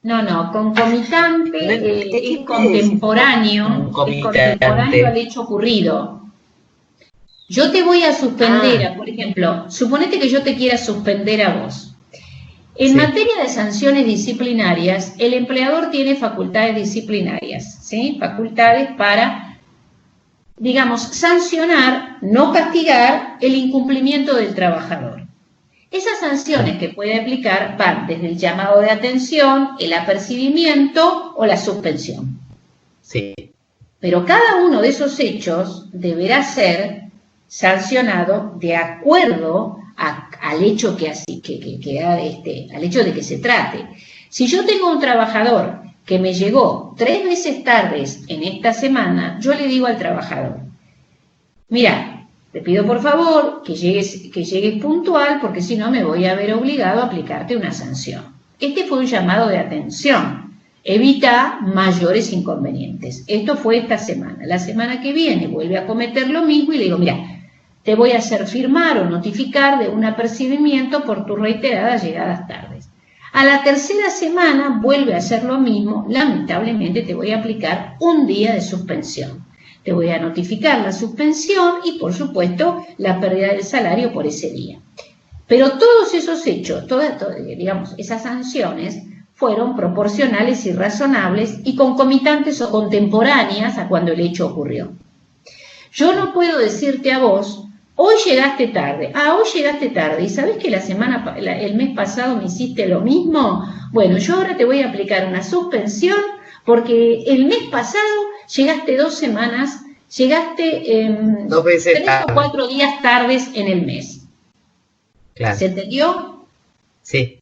No, concomitante es contemporáneo al hecho ocurrido. Yo te voy a suspender, por ejemplo, suponete que yo te quiera suspender a vos. En materia de sanciones disciplinarias, el empleador tiene facultades disciplinarias, ¿sí? Facultades para, digamos, sancionar, no castigar el incumplimiento del trabajador. Esas sanciones que puede aplicar van desde el llamado de atención, el apercibimiento o la suspensión. Sí. Pero cada uno de esos hechos deberá ser sancionado de acuerdo al hecho al hecho de que se trate. Si yo tengo un trabajador que me llegó 3 veces tardes en esta semana, yo le digo al trabajador, mira, te pido por favor que llegues puntual porque si no me voy a ver obligado a aplicarte una sanción. Este fue un llamado de atención. Evita mayores inconvenientes. Esto fue esta semana. La semana que viene vuelve a cometer lo mismo y le digo, mira, te voy a hacer firmar o notificar de un apercibimiento por tus reiteradas llegadas tardes. A la tercera semana vuelve a hacer lo mismo, lamentablemente te voy a aplicar un día de suspensión. Te voy a notificar la suspensión y, por supuesto, la pérdida del salario por ese día. Pero todos esos hechos, digamos, esas sanciones fueron proporcionales y razonables y concomitantes o contemporáneas a cuando el hecho ocurrió. Yo no puedo decirte a vos, hoy llegaste tarde, y ¿sabés que el mes pasado me hiciste lo mismo? Bueno, yo ahora te voy a aplicar una suspensión porque el mes pasado llegaste 2 semanas, llegaste 2 veces 3 o 4 días tardes en el mes. Claro. ¿Se entendió? Sí.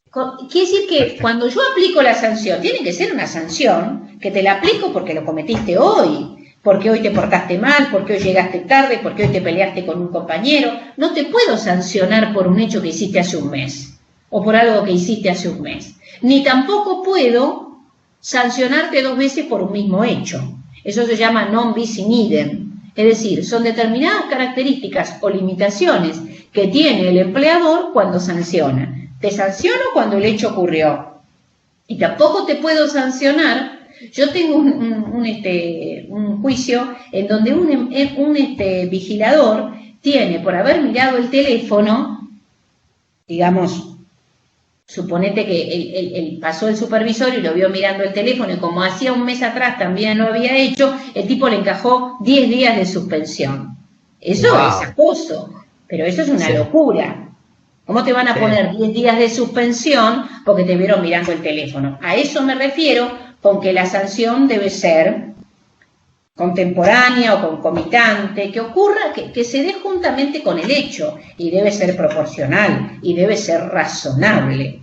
Quiere decir que cuando yo aplico la sanción, tiene que ser una sanción que te la aplico porque lo cometiste hoy, porque hoy te portaste mal, porque hoy llegaste tarde, porque hoy te peleaste con un compañero. No te puedo sancionar por un hecho que hiciste hace un mes o por algo que hiciste hace un mes. Ni tampoco puedo sancionarte 2 veces por un mismo hecho. Eso se llama non bis in idem. Es decir, son determinadas características o limitaciones que tiene el empleador cuando sanciona. Te sanciono cuando el hecho ocurrió. Y tampoco te puedo sancionar. Yo tengo un juicio en donde un vigilador tiene, por haber mirado el teléfono, digamos, suponete que él pasó el supervisor y lo vio mirando el teléfono y como hacía un mes atrás también lo había hecho, el tipo le encajó 10 días de suspensión. Eso es acoso, pero eso es una locura. ¿Cómo te van a poner 10 días de suspensión porque te vieron mirando el teléfono? A eso me refiero con que la sanción debe ser contemporánea o concomitante, que ocurra, que se dé juntamente con el hecho y debe ser proporcional y debe ser razonable.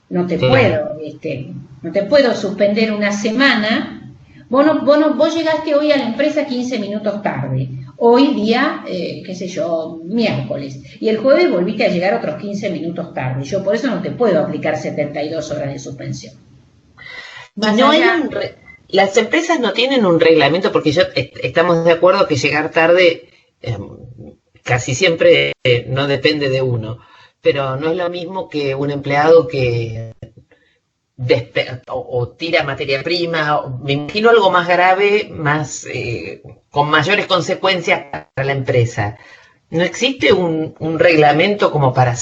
No te puedo suspender una semana. Vos llegaste hoy a la empresa 15 minutos tarde. Hoy día, miércoles. Y el jueves volviste a llegar otros 15 minutos tarde. Yo por eso no te puedo aplicar 72 horas de suspensión. Las empresas no tienen un reglamento, porque estamos de acuerdo que llegar tarde casi siempre no depende de uno, pero no es lo mismo que un empleado que o tira materia prima, me imagino algo más grave, más con mayores consecuencias para la empresa. ¿No existe un reglamento como para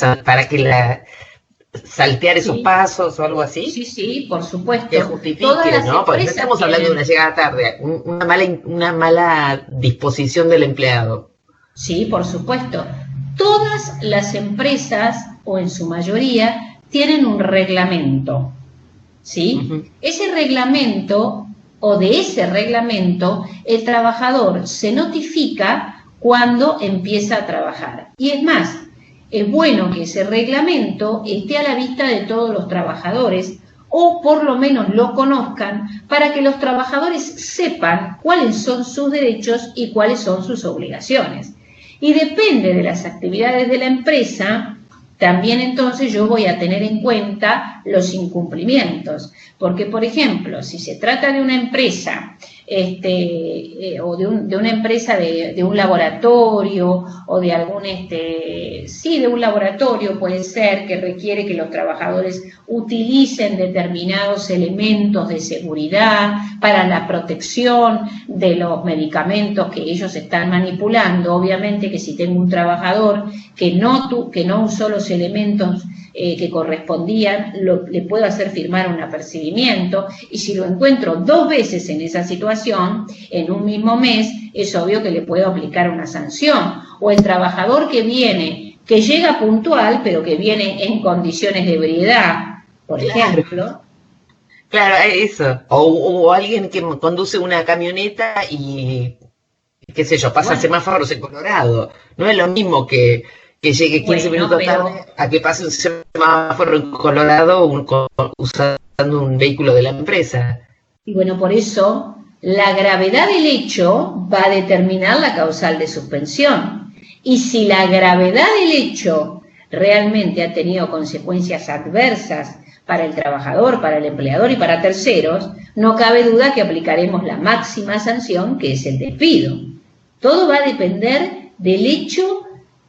que saltear esos pasos o algo así? Sí, por supuesto. Que justifique, ¿no? Porque no estamos hablando de una llegada tarde, una mala disposición del empleado. Sí, por supuesto. Todas las empresas, o en su mayoría, tienen un reglamento, ¿sí? Uh-huh. Ese reglamento, o de ese reglamento, el trabajador se notifica cuando empieza a trabajar. Y es más, es bueno que ese reglamento esté a la vista de todos los trabajadores o por lo menos lo conozcan para que los trabajadores sepan cuáles son sus derechos y cuáles son sus obligaciones. Y depende de las actividades de la empresa, también entonces yo voy a tener en cuenta los incumplimientos. Porque, por ejemplo, si se trata de una empresa, o de una empresa de un laboratorio, o de algún, de un laboratorio puede ser, que requiere que los trabajadores utilicen determinados elementos de seguridad para la protección de los medicamentos que ellos están manipulando. Obviamente que si tengo un trabajador que no usó los elementos que correspondían, le puedo hacer firmar un apercibimiento, y si lo encuentro 2 veces en esa situación, en un mismo mes, es obvio que le puedo aplicar una sanción. O el trabajador que llega puntual, pero que viene en condiciones de ebriedad, por ejemplo. Claro, eso. O alguien que conduce una camioneta y, qué sé yo, pasa semáforos en Colorado. No es lo mismo que llegue 15 minutos tarde a que pase un semáforo en Colorado usando un vehículo de la empresa. Y bueno, por eso la gravedad del hecho va a determinar la causal de suspensión. Y si la gravedad del hecho realmente ha tenido consecuencias adversas para el trabajador, para el empleador y para terceros, no cabe duda que aplicaremos la máxima sanción, que es el despido. Todo va a depender del hecho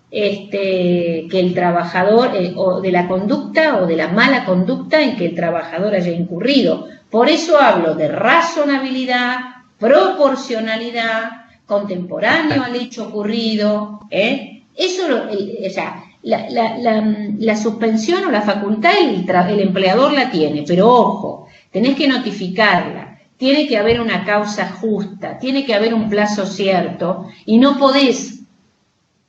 que el trabajador, o de la conducta o de la mala conducta en que el trabajador haya incurrido. Por eso hablo de razonabilidad, proporcionalidad, contemporáneo al hecho ocurrido. La suspensión o la facultad el empleador la tiene, pero ojo, tenés que notificarla, tiene que haber una causa justa, tiene que haber un plazo cierto, y no podés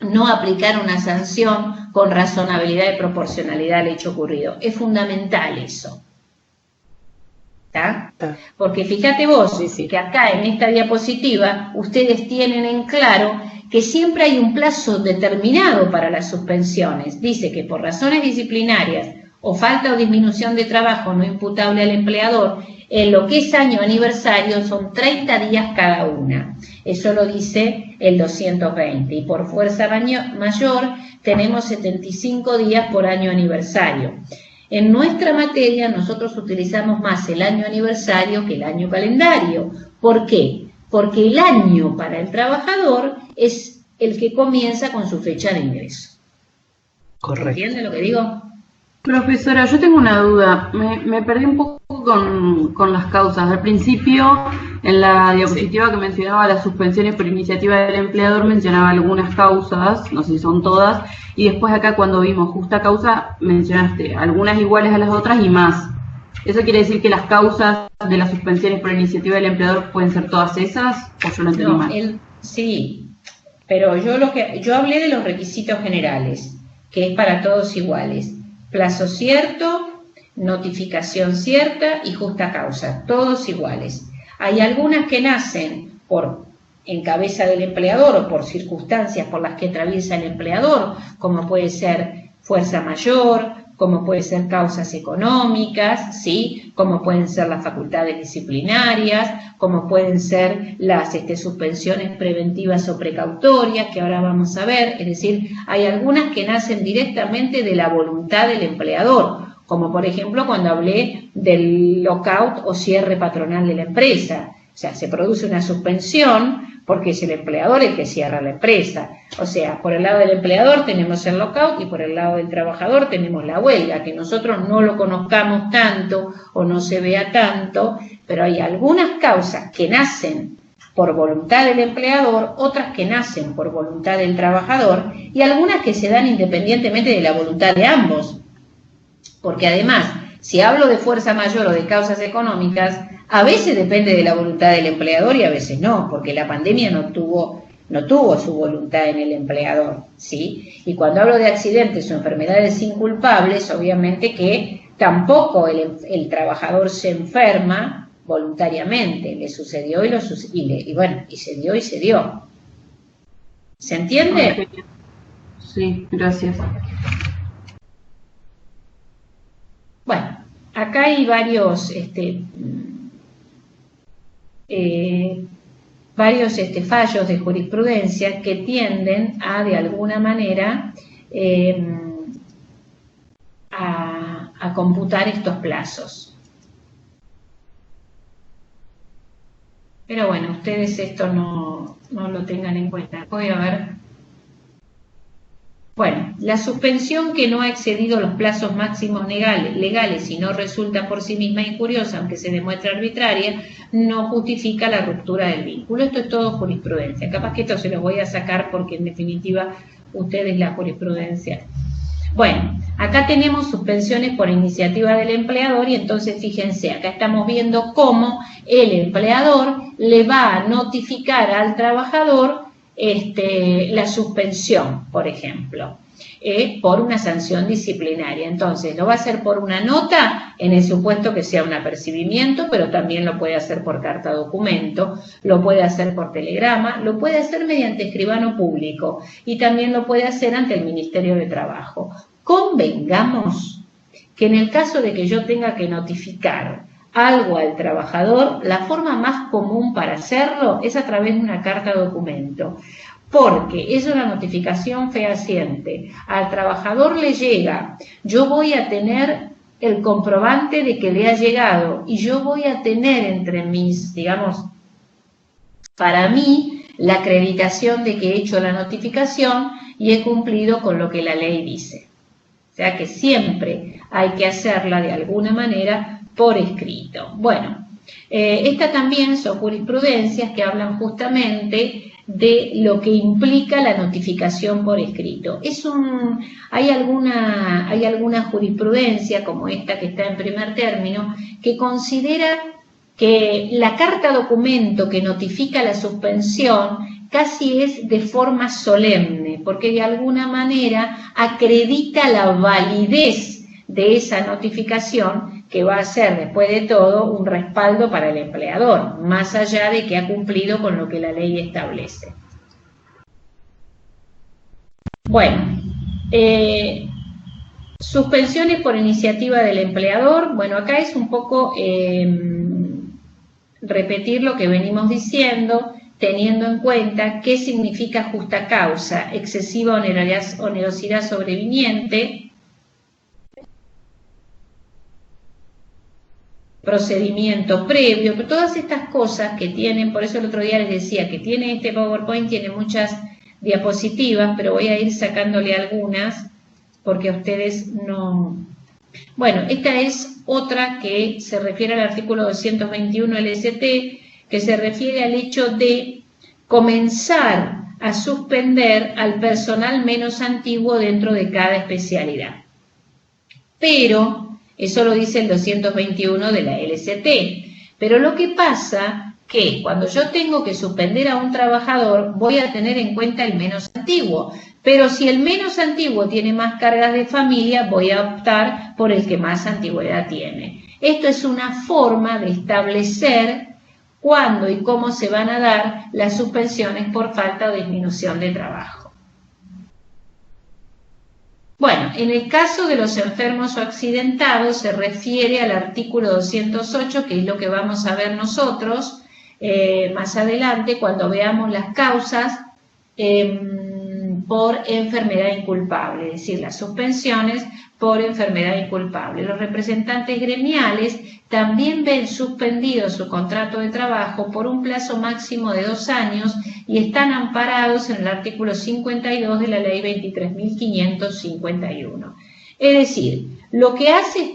no aplicar una sanción con razonabilidad y proporcionalidad al hecho ocurrido. Es fundamental eso. ¿Tá? Porque fíjate vos que acá en esta diapositiva ustedes tienen en claro que siempre hay un plazo determinado para las suspensiones. Dice que por razones disciplinarias o falta o disminución de trabajo no imputable al empleador, en lo que es año aniversario son 30 días cada una. Eso lo dice el 220. Y por fuerza mayor tenemos 75 días por año aniversario. En nuestra materia nosotros utilizamos más el año aniversario que el año calendario. ¿Por qué? Porque el año para el trabajador es el que comienza con su fecha de ingreso. Correcto. ¿Entiende lo que digo? Profesora, yo tengo una duda. Me perdí un poco con las causas. Al principio, en la diapositiva que mencionaba las suspensiones por iniciativa del empleador, mencionaba algunas causas, no sé si son todas, y después acá cuando vimos justa causa, mencionaste algunas iguales a las otras y más. ¿Eso quiere decir que las causas de las suspensiones por iniciativa del empleador pueden ser todas esas? ¿O yo lo entendí mal? Sí, pero yo hablé de los requisitos generales, que es para todos iguales. Plazo cierto, notificación cierta y justa causa, todos iguales. Hay algunas que nacen en cabeza del empleador o por circunstancias por las que atraviesa el empleador, como puede ser fuerza mayor, como pueden ser causas económicas, ¿sí? Como pueden ser las facultades disciplinarias, como pueden ser las suspensiones preventivas o precautorias, que ahora vamos a ver. Es decir, hay algunas que nacen directamente de la voluntad del empleador, como por ejemplo cuando hablé del lockout o cierre patronal de la empresa. O sea, se produce una suspensión porque es el empleador el que cierra la empresa. O sea, por el lado del empleador tenemos el lockout y por el lado del trabajador tenemos la huelga, que nosotros no lo conozcamos tanto o no se vea tanto, pero hay algunas causas que nacen por voluntad del empleador, otras que nacen por voluntad del trabajador y algunas que se dan independientemente de la voluntad de ambos. Porque además, si hablo de fuerza mayor o de causas económicas, a veces depende de la voluntad del empleador y a veces no, porque la pandemia no tuvo su voluntad en el empleador, ¿sí? Y cuando hablo de accidentes o enfermedades inculpables, obviamente que tampoco el trabajador se enferma voluntariamente, le sucedió y se dio y se dio. ¿Se entiende? Sí, gracias. Bueno, acá hay varios fallos de jurisprudencia que tienden a, de alguna manera, a computar estos plazos. Pero bueno, ustedes esto no lo tengan en cuenta. Voy a ver. Bueno, la suspensión que no ha excedido los plazos máximos legales y no resulta por sí misma injuriosa, aunque se demuestre arbitraria, no justifica la ruptura del vínculo. Esto es todo jurisprudencia. Capaz que esto se los voy a sacar porque en definitiva ustedes la jurisprudencia. Bueno, acá tenemos suspensiones por iniciativa del empleador y entonces fíjense, acá estamos viendo cómo el empleador le va a notificar al trabajador la suspensión, por ejemplo, por una sanción disciplinaria. Entonces, lo va a hacer por una nota, en el supuesto que sea un apercibimiento, pero también lo puede hacer por carta documento, lo puede hacer por telegrama, lo puede hacer mediante escribano público y también lo puede hacer ante el Ministerio de Trabajo. Convengamos que en el caso de que yo tenga que notificar algo al trabajador, la forma más común para hacerlo es a través de una carta documento, porque es una notificación fehaciente. Al trabajador le llega, yo voy a tener el comprobante de que le ha llegado y yo voy a tener entre mis, digamos, para mí, la acreditación de que he hecho la notificación y he cumplido con lo que la ley dice. O sea que siempre hay que hacerla de alguna manera por escrito. Bueno, estas también son jurisprudencias que hablan justamente de lo que implica la notificación por escrito. Hay alguna jurisprudencia, como esta que está en primer término, que considera que la carta documento que notifica la suspensión casi es de forma solemne, porque de alguna manera acredita la validez de esa notificación, que va a ser, después de todo, un respaldo para el empleador, más allá de que ha cumplido con lo que la ley establece. Bueno, suspensiones por iniciativa del empleador. Bueno, acá es un poco repetir lo que venimos diciendo, teniendo en cuenta qué significa justa causa, excesiva onerosidad sobreviniente, procedimiento previo, pero todas estas cosas que tienen, por eso el otro día les decía que tiene este PowerPoint, tiene muchas diapositivas, pero voy a ir sacándole algunas porque a ustedes no... Bueno, esta es otra que se refiere al artículo 221 LST, que se refiere al hecho de comenzar a suspender al personal menos antiguo dentro de cada especialidad. Pero eso lo dice el 221 de la LST. Pero lo que pasa que cuando yo tengo que suspender a un trabajador, voy a tener en cuenta el menos antiguo. Pero si el menos antiguo tiene más cargas de familia, voy a optar por el que más antigüedad tiene. Esto es una forma de establecer cuándo y cómo se van a dar las suspensiones por falta o disminución de trabajo. Bueno, en el caso de los enfermos o accidentados se refiere al artículo 208, que es lo que vamos a ver nosotros más adelante cuando veamos las causas por enfermedad inculpable, es decir, las suspensiones por enfermedad inculpable. Los representantes gremiales también ven suspendido su contrato de trabajo por un plazo máximo de 2 años y están amparados en el artículo 52 de la ley 23.551. Es decir, lo que hace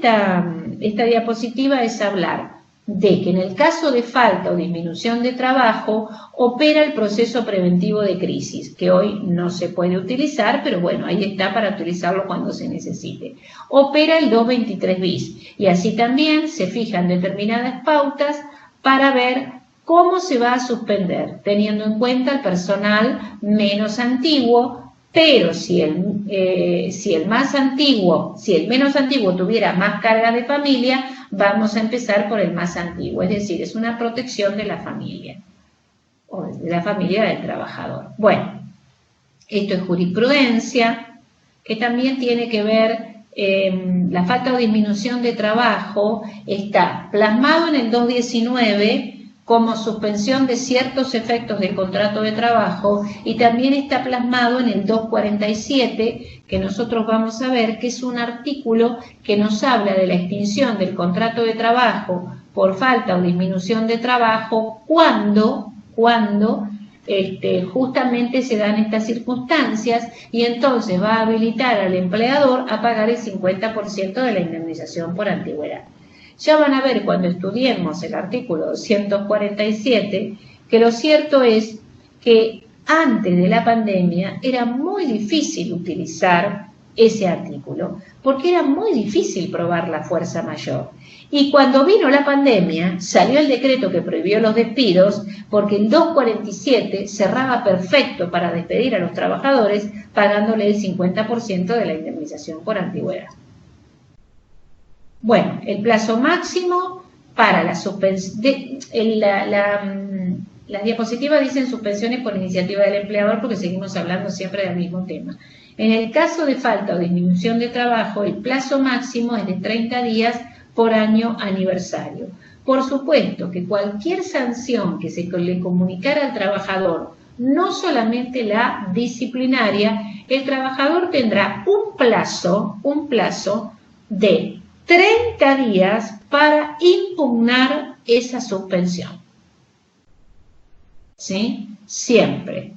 esta diapositiva es hablar de que en el caso de falta o disminución de trabajo opera el proceso preventivo de crisis, que hoy no se puede utilizar, pero bueno, ahí está para utilizarlo cuando se necesite. Opera el 223 bis y así también se fijan determinadas pautas para ver cómo se va a suspender, teniendo en cuenta el personal menos antiguo, pero si el menos antiguo tuviera más carga de familia, vamos a empezar por el más antiguo, es decir, es una protección de la familia, o de la familia del trabajador. Bueno, esto es jurisprudencia, que también tiene que ver, la falta o disminución de trabajo está plasmado en el 219 como suspensión de ciertos efectos del contrato de trabajo, y también está plasmado en el 247, que nosotros vamos a ver, que es un artículo que nos habla de la extinción del contrato de trabajo por falta o disminución de trabajo cuando justamente se dan estas circunstancias, y entonces va a habilitar al empleador a pagar el 50% de la indemnización por antigüedad. Ya van a ver cuando estudiemos el artículo 247 que lo cierto es que antes de la pandemia era muy difícil utilizar ese artículo, porque era muy difícil probar la fuerza mayor. Y cuando vino la pandemia, salió el decreto que prohibió los despidos, porque el 247 cerraba perfecto para despedir a los trabajadores, pagándole el 50% de la indemnización por antigüedad. Bueno, el plazo máximo para la suspensión, las diapositivas dicen suspensiones por iniciativa del empleador porque seguimos hablando siempre del mismo tema. En el caso de falta o disminución de trabajo, el plazo máximo es de 30 días por año aniversario. Por supuesto que cualquier sanción que se le comunicara al trabajador, no solamente la disciplinaria, el trabajador tendrá un plazo de 30 días para impugnar esa suspensión. ¿Sí? Siempre.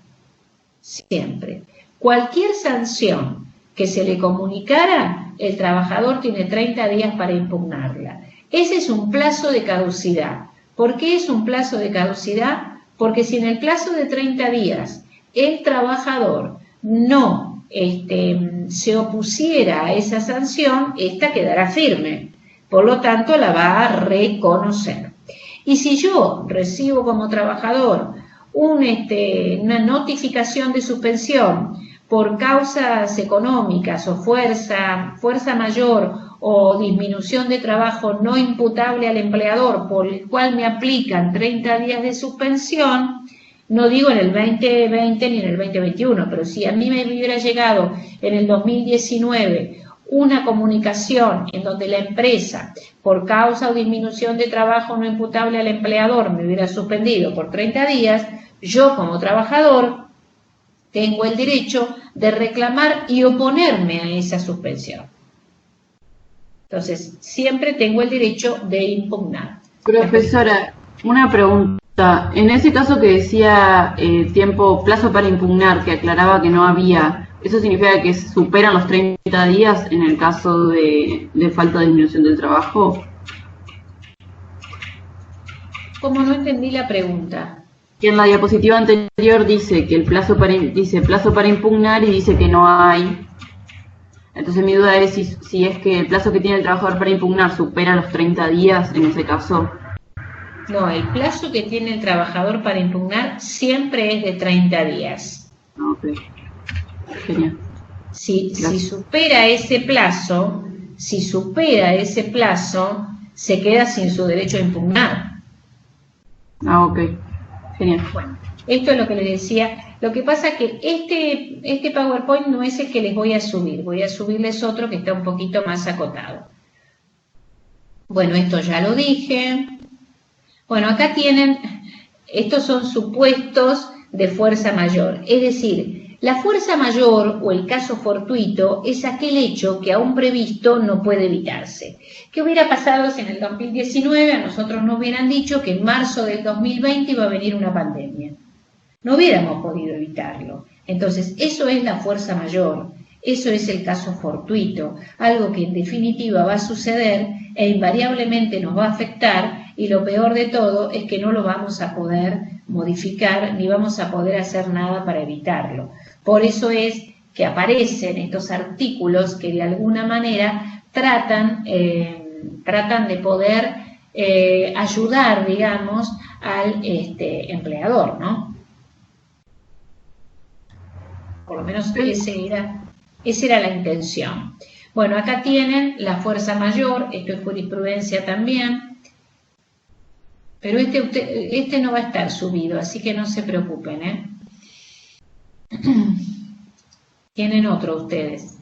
Cualquier sanción que se le comunicara, el trabajador tiene 30 días para impugnarla. Ese es un plazo de caducidad. ¿Por qué es un plazo de caducidad? Porque si en el plazo de 30 días el trabajador no se opusiera a esa sanción, esta quedará firme. Por lo tanto, la va a reconocer. Y si yo recibo como trabajador una notificación de suspensión por causas económicas o fuerza mayor o disminución de trabajo no imputable al empleador, por el cual me aplican 30 días de suspensión, no digo en el 2020 ni en el 2021, pero si a mí me hubiera llegado en el 2019 una comunicación en donde la empresa, por causa o disminución de trabajo no imputable al empleador, me hubiera suspendido por 30 días, yo como trabajador tengo el derecho de reclamar y oponerme a esa suspensión. Entonces, siempre tengo el derecho de impugnar. Profesora, una pregunta. En ese caso que decía plazo para impugnar, que aclaraba que no había, ¿eso significa que superan los 30 días en el caso de falta de disminución del trabajo? ¿Cómo? No entendí la pregunta. Que en la diapositiva anterior dice que el plazo para impugnar y dice que no hay. Entonces mi duda es si es que el plazo que tiene el trabajador para impugnar supera los 30 días en ese caso. No, el plazo que tiene el trabajador para impugnar siempre es de 30 días. Ok, genial. Si supera ese plazo, se queda sin su derecho a impugnar. Ok, genial. Bueno, esto es lo que les decía. Lo que pasa es que este PowerPoint no es el que les voy a subirles otro que está un poquito más acotado. Bueno, esto ya lo dije. Bueno, acá tienen, estos son supuestos de fuerza mayor, es decir, la fuerza mayor o el caso fortuito es aquel hecho que aún previsto no puede evitarse. ¿Qué hubiera pasado si en el 2019 a nosotros nos hubieran dicho que en marzo del 2020 iba a venir una pandemia? No hubiéramos podido evitarlo. Entonces, eso es la fuerza mayor, eso es el caso fortuito, algo que en definitiva va a suceder e invariablemente nos va a afectar. Y lo peor de todo es que no lo vamos a poder modificar ni vamos a poder hacer nada para evitarlo. Por eso es que aparecen estos artículos que de alguna manera tratan de poder ayudar, digamos, al empleador, ¿no? Por lo menos esa era la intención. Bueno, acá tienen la fuerza mayor, esto es jurisprudencia también. Pero este no va a estar subido, así que no se preocupen, ¿eh? Tienen otro ustedes.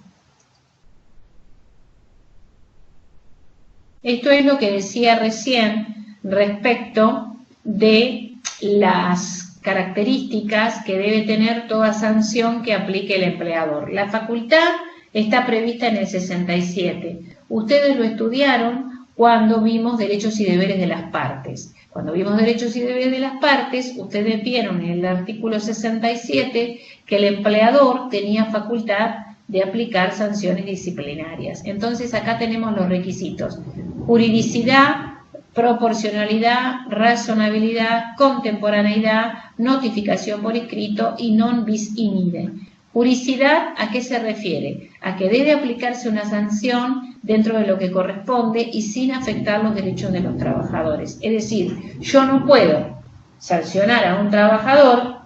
Esto es lo que decía recién respecto de las características que debe tener toda sanción que aplique el empleador. La facultad está prevista en el 67. Ustedes lo estudiaron cuando vimos derechos y deberes de las partes. Cuando vimos derechos y deberes de las partes, ustedes vieron en el artículo 67 que el empleador tenía facultad de aplicar sanciones disciplinarias. Entonces acá tenemos los requisitos: juridicidad, proporcionalidad, razonabilidad, contemporaneidad, notificación por escrito y non bis in idem. Juridicidad, ¿a qué se refiere? A que debe aplicarse una sanción dentro de lo que corresponde y sin afectar los derechos de los trabajadores. Es decir, yo no puedo sancionar a un trabajador,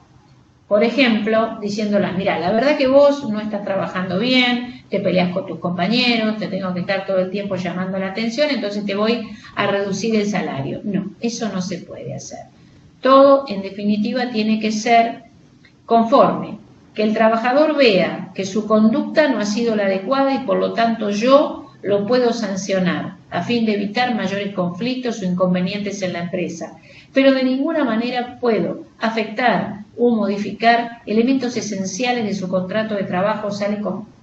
por ejemplo, diciéndole: mira, la verdad que vos no estás trabajando bien, te peleas con tus compañeros, te tengo que estar todo el tiempo llamando la atención, entonces te voy a reducir el salario. No, eso no se puede hacer. Todo, en definitiva, tiene que ser conforme, que el trabajador vea que su conducta no ha sido la adecuada y por lo tanto yo lo puedo sancionar a fin de evitar mayores conflictos o inconvenientes en la empresa. Pero de ninguna manera puedo afectar o modificar elementos esenciales de su contrato de trabajo,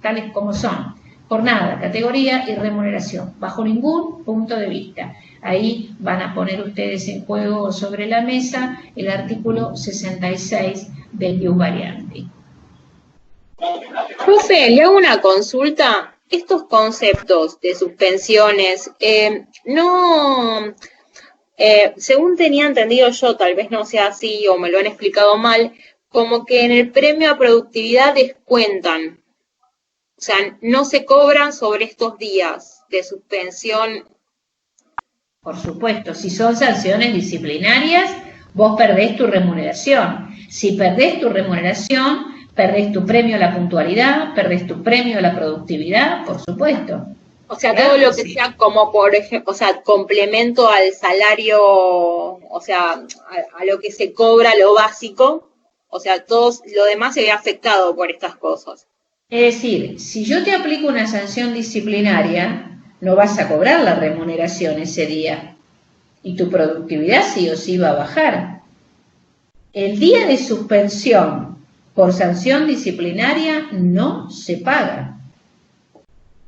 tales como son jornada, categoría y remuneración, bajo ningún punto de vista. Ahí van a poner ustedes en juego sobre la mesa el artículo 66 del ius variandi. Profe, le hago una consulta. Estos conceptos de suspensiones, según tenía entendido yo, tal vez no sea así o me lo han explicado mal, como que en el premio a productividad descuentan. O sea, no se cobran sobre estos días de suspensión. Por supuesto, si son sanciones disciplinarias, vos perdés tu remuneración. Si perdés tu remuneración, perdés tu premio a la puntualidad, perdés tu premio a la productividad, por supuesto. O sea, todo lo que sea como, por ejemplo, o sea, complemento al salario, o sea, a lo que se cobra, lo básico, o sea, todo lo demás se ve afectado por estas cosas. Es decir, si yo te aplico una sanción disciplinaria, no vas a cobrar la remuneración ese día y tu productividad sí o sí va a bajar. El día de suspensión por sanción disciplinaria no se paga.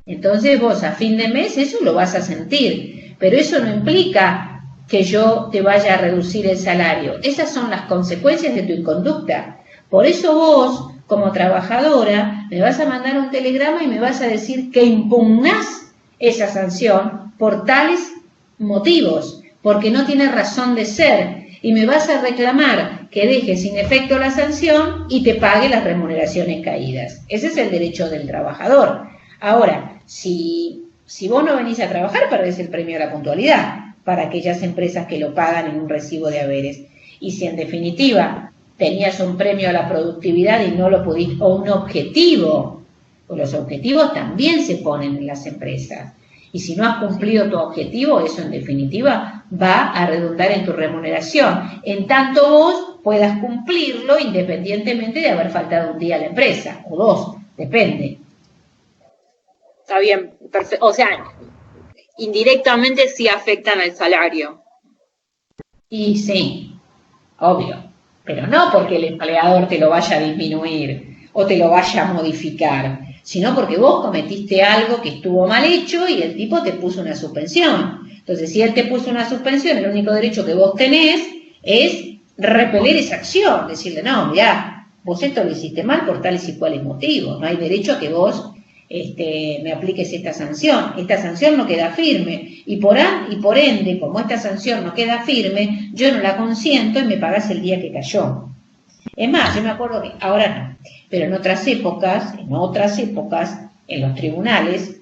Entonces vos a fin de mes eso lo vas a sentir, pero eso no implica que yo te vaya a reducir el salario. Esas son las consecuencias de tu inconducta. Por eso vos, como trabajadora, me vas a mandar un telegrama y me vas a decir que impugnás esa sanción por tales motivos, porque no tiene razón de ser, y me vas a reclamar que deje sin efecto la sanción y te pague las remuneraciones caídas. Ese es el derecho del trabajador. Ahora, si vos no venís a trabajar, perdés el premio a la puntualidad para aquellas empresas que lo pagan en un recibo de haberes. Y si en definitiva tenías un premio a la productividad y no lo pudiste, o un objetivo, o los objetivos también se ponen en las empresas. Y si no has cumplido tu objetivo, eso en definitiva va a redundar en tu remuneración, en tanto vos puedas cumplirlo independientemente de haber faltado un día a la empresa, o dos, depende. Está bien, perfecto. O sea, indirectamente sí afectan al salario. Y sí, obvio, pero no porque el empleador te lo vaya a disminuir o te lo vaya a modificar, sino porque vos cometiste algo que estuvo mal hecho y el tipo te puso una suspensión. Entonces, si él te puso una suspensión, el único derecho que vos tenés es repeler esa acción, decirle: no, mirá, vos esto lo hiciste mal por tales y cuales motivos, no hay derecho a que vos me apliques esta sanción no queda firme, y por ende, como esta sanción no queda firme, yo no la consiento y me pagás el día que cayó. Es más, yo me acuerdo que, ahora no, pero en otras épocas, en los tribunales,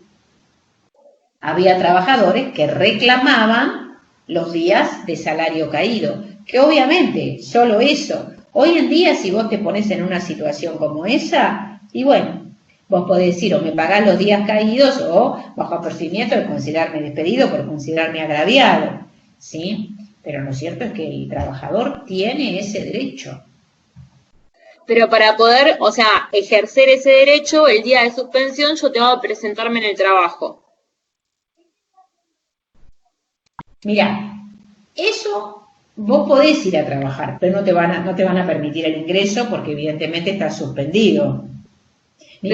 había trabajadores que reclamaban los días de salario caído, que obviamente, solo eso. Hoy en día, si vos te pones en una situación como esa, y bueno, vos podés decir: o me pagás los días caídos, o bajo apercibimiento de considerarme despedido por considerarme agraviado, ¿sí? Pero lo cierto es que el trabajador tiene ese derecho. Pero para poder, o sea, ejercer ese derecho, el día de suspensión yo tengo que presentarme en el trabajo. Mirá, eso vos podés ir a trabajar, pero no te van a permitir el ingreso porque evidentemente estás suspendido. Ni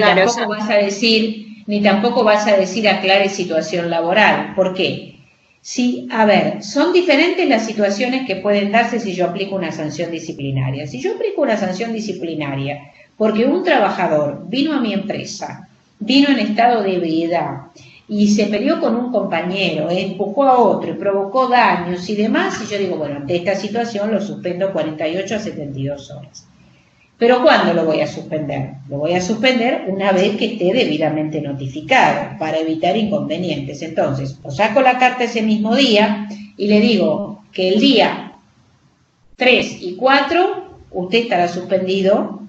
tampoco vas a decir aclare situación laboral. ¿Por qué? Sí, a ver, son diferentes las situaciones que pueden darse si yo aplico una sanción disciplinaria. Si yo aplico una sanción disciplinaria porque un trabajador vino a mi empresa, vino en estado de ebriedad y se peleó con un compañero, empujó a otro y provocó daños y demás, y yo digo, bueno, ante esta situación lo suspendo 48 a 72 horas. ¿Pero cuándo lo voy a suspender? Lo voy a suspender una vez que esté debidamente notificado, para evitar inconvenientes. Entonces, o saco la carta ese mismo día y le digo que el día 3 y 4 usted estará suspendido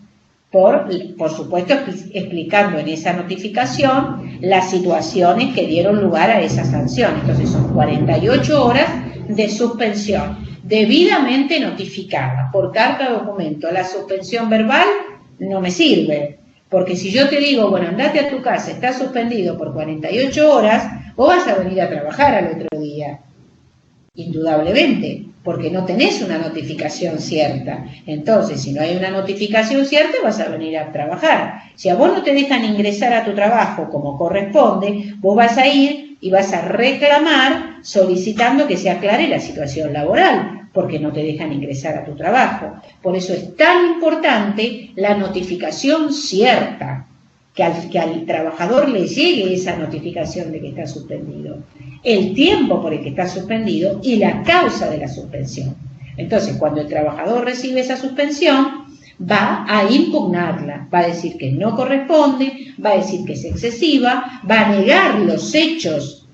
por supuesto, explicando en esa notificación las situaciones que dieron lugar a esa sanción. Entonces son 48 horas de suspensión, debidamente notificada por carta o documento. La suspensión verbal no me sirve, porque si yo te digo, bueno, andate a tu casa, estás suspendido por 48 horas, vos vas a venir a trabajar al otro día, indudablemente, porque no tenés una notificación cierta. Entonces, si no hay una notificación cierta, vas a venir a trabajar. Si a vos no te dejan ingresar a tu trabajo como corresponde, vos vas a ir y vas a reclamar solicitando que se aclare la situación laboral, porque no te dejan ingresar a tu trabajo. Por eso es tan importante la notificación cierta, que al trabajador le llegue esa notificación de que está suspendido, el tiempo por el que está suspendido y la causa de la suspensión. Entonces, cuando el trabajador recibe esa suspensión, va a impugnarla, va a decir que no corresponde, va a decir que es excesiva, va a negar los hechos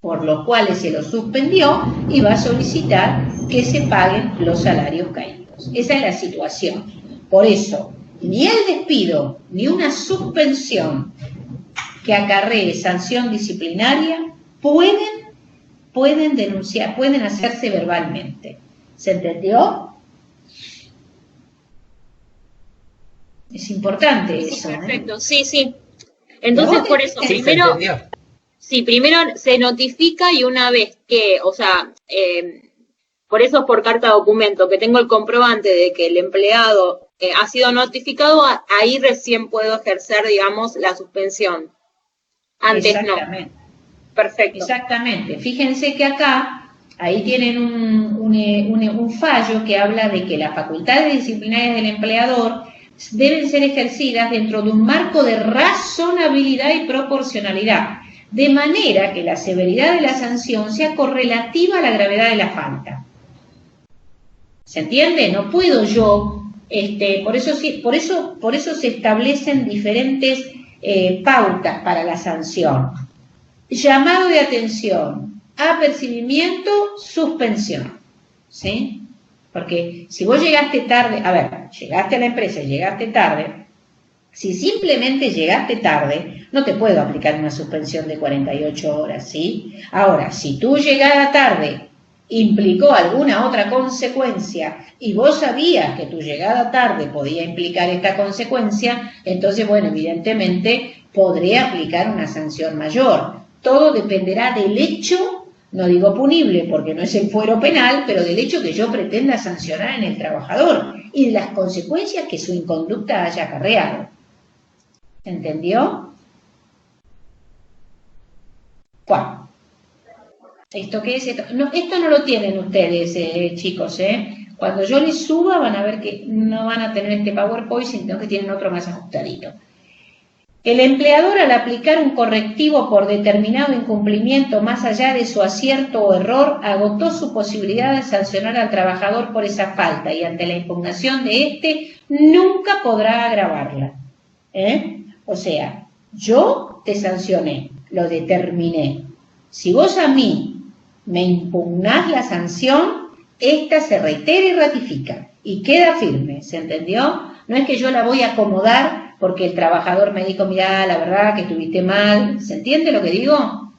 por los cuales se lo suspendió y va a solicitar que se paguen los salarios caídos. Esa es la situación. Por eso, ni el despido ni una suspensión que acarree sanción disciplinaria pueden denunciar, pueden hacerse verbalmente. ¿Se entendió? Es importante eso. Perfecto, sí. Entonces, por eso, primero se notifica y una vez que, por eso es por carta documento, que tengo el comprobante de que el empleado ha sido notificado, ahí recién puedo ejercer, digamos, la suspensión. Antes no. Perfecto. Exactamente. Fíjense que acá, ahí tienen un fallo que habla de que las facultades disciplinarias del empleador deben ser ejercidas dentro de un marco de razonabilidad y proporcionalidad, de manera que la severidad de la sanción sea correlativa a la gravedad de la falta. ¿Se entiende? No puedo yo, por eso se establecen diferentes pautas para la sanción. Llamado de atención, apercibimiento, suspensión. ¿Sí? Porque si vos llegaste tarde, llegaste a la empresa y llegaste tarde, si simplemente llegaste tarde, no te puedo aplicar una suspensión de 48 horas, ¿sí? Ahora, si tu llegada tarde implicó alguna otra consecuencia y vos sabías que tu llegada tarde podía implicar esta consecuencia, entonces, bueno, evidentemente podré aplicar una sanción mayor. Todo dependerá del hecho, no digo punible porque no es el fuero penal, pero del hecho que yo pretenda sancionar en el trabajador y de las consecuencias que su inconducta haya acarreado. ¿Entendió? ¿Cuál? ¿Esto qué es? Esto no lo tienen ustedes, chicos, Cuando yo les suba van a ver que no van a tener este PowerPoint, sino que tienen otro más ajustadito. El empleador, al aplicar un correctivo por determinado incumplimiento más allá de su acierto o error, agotó su posibilidad de sancionar al trabajador por esa falta y ante la impugnación de éste nunca podrá agravarla. O sea, yo te sancioné, lo determiné. Si vos a mí me impugnás la sanción, esta se reitera y ratifica y queda firme, ¿se entendió? No es que yo la voy a acomodar porque el trabajador me dijo, mirá, la verdad que estuviste mal. ¿Se entiende lo que digo?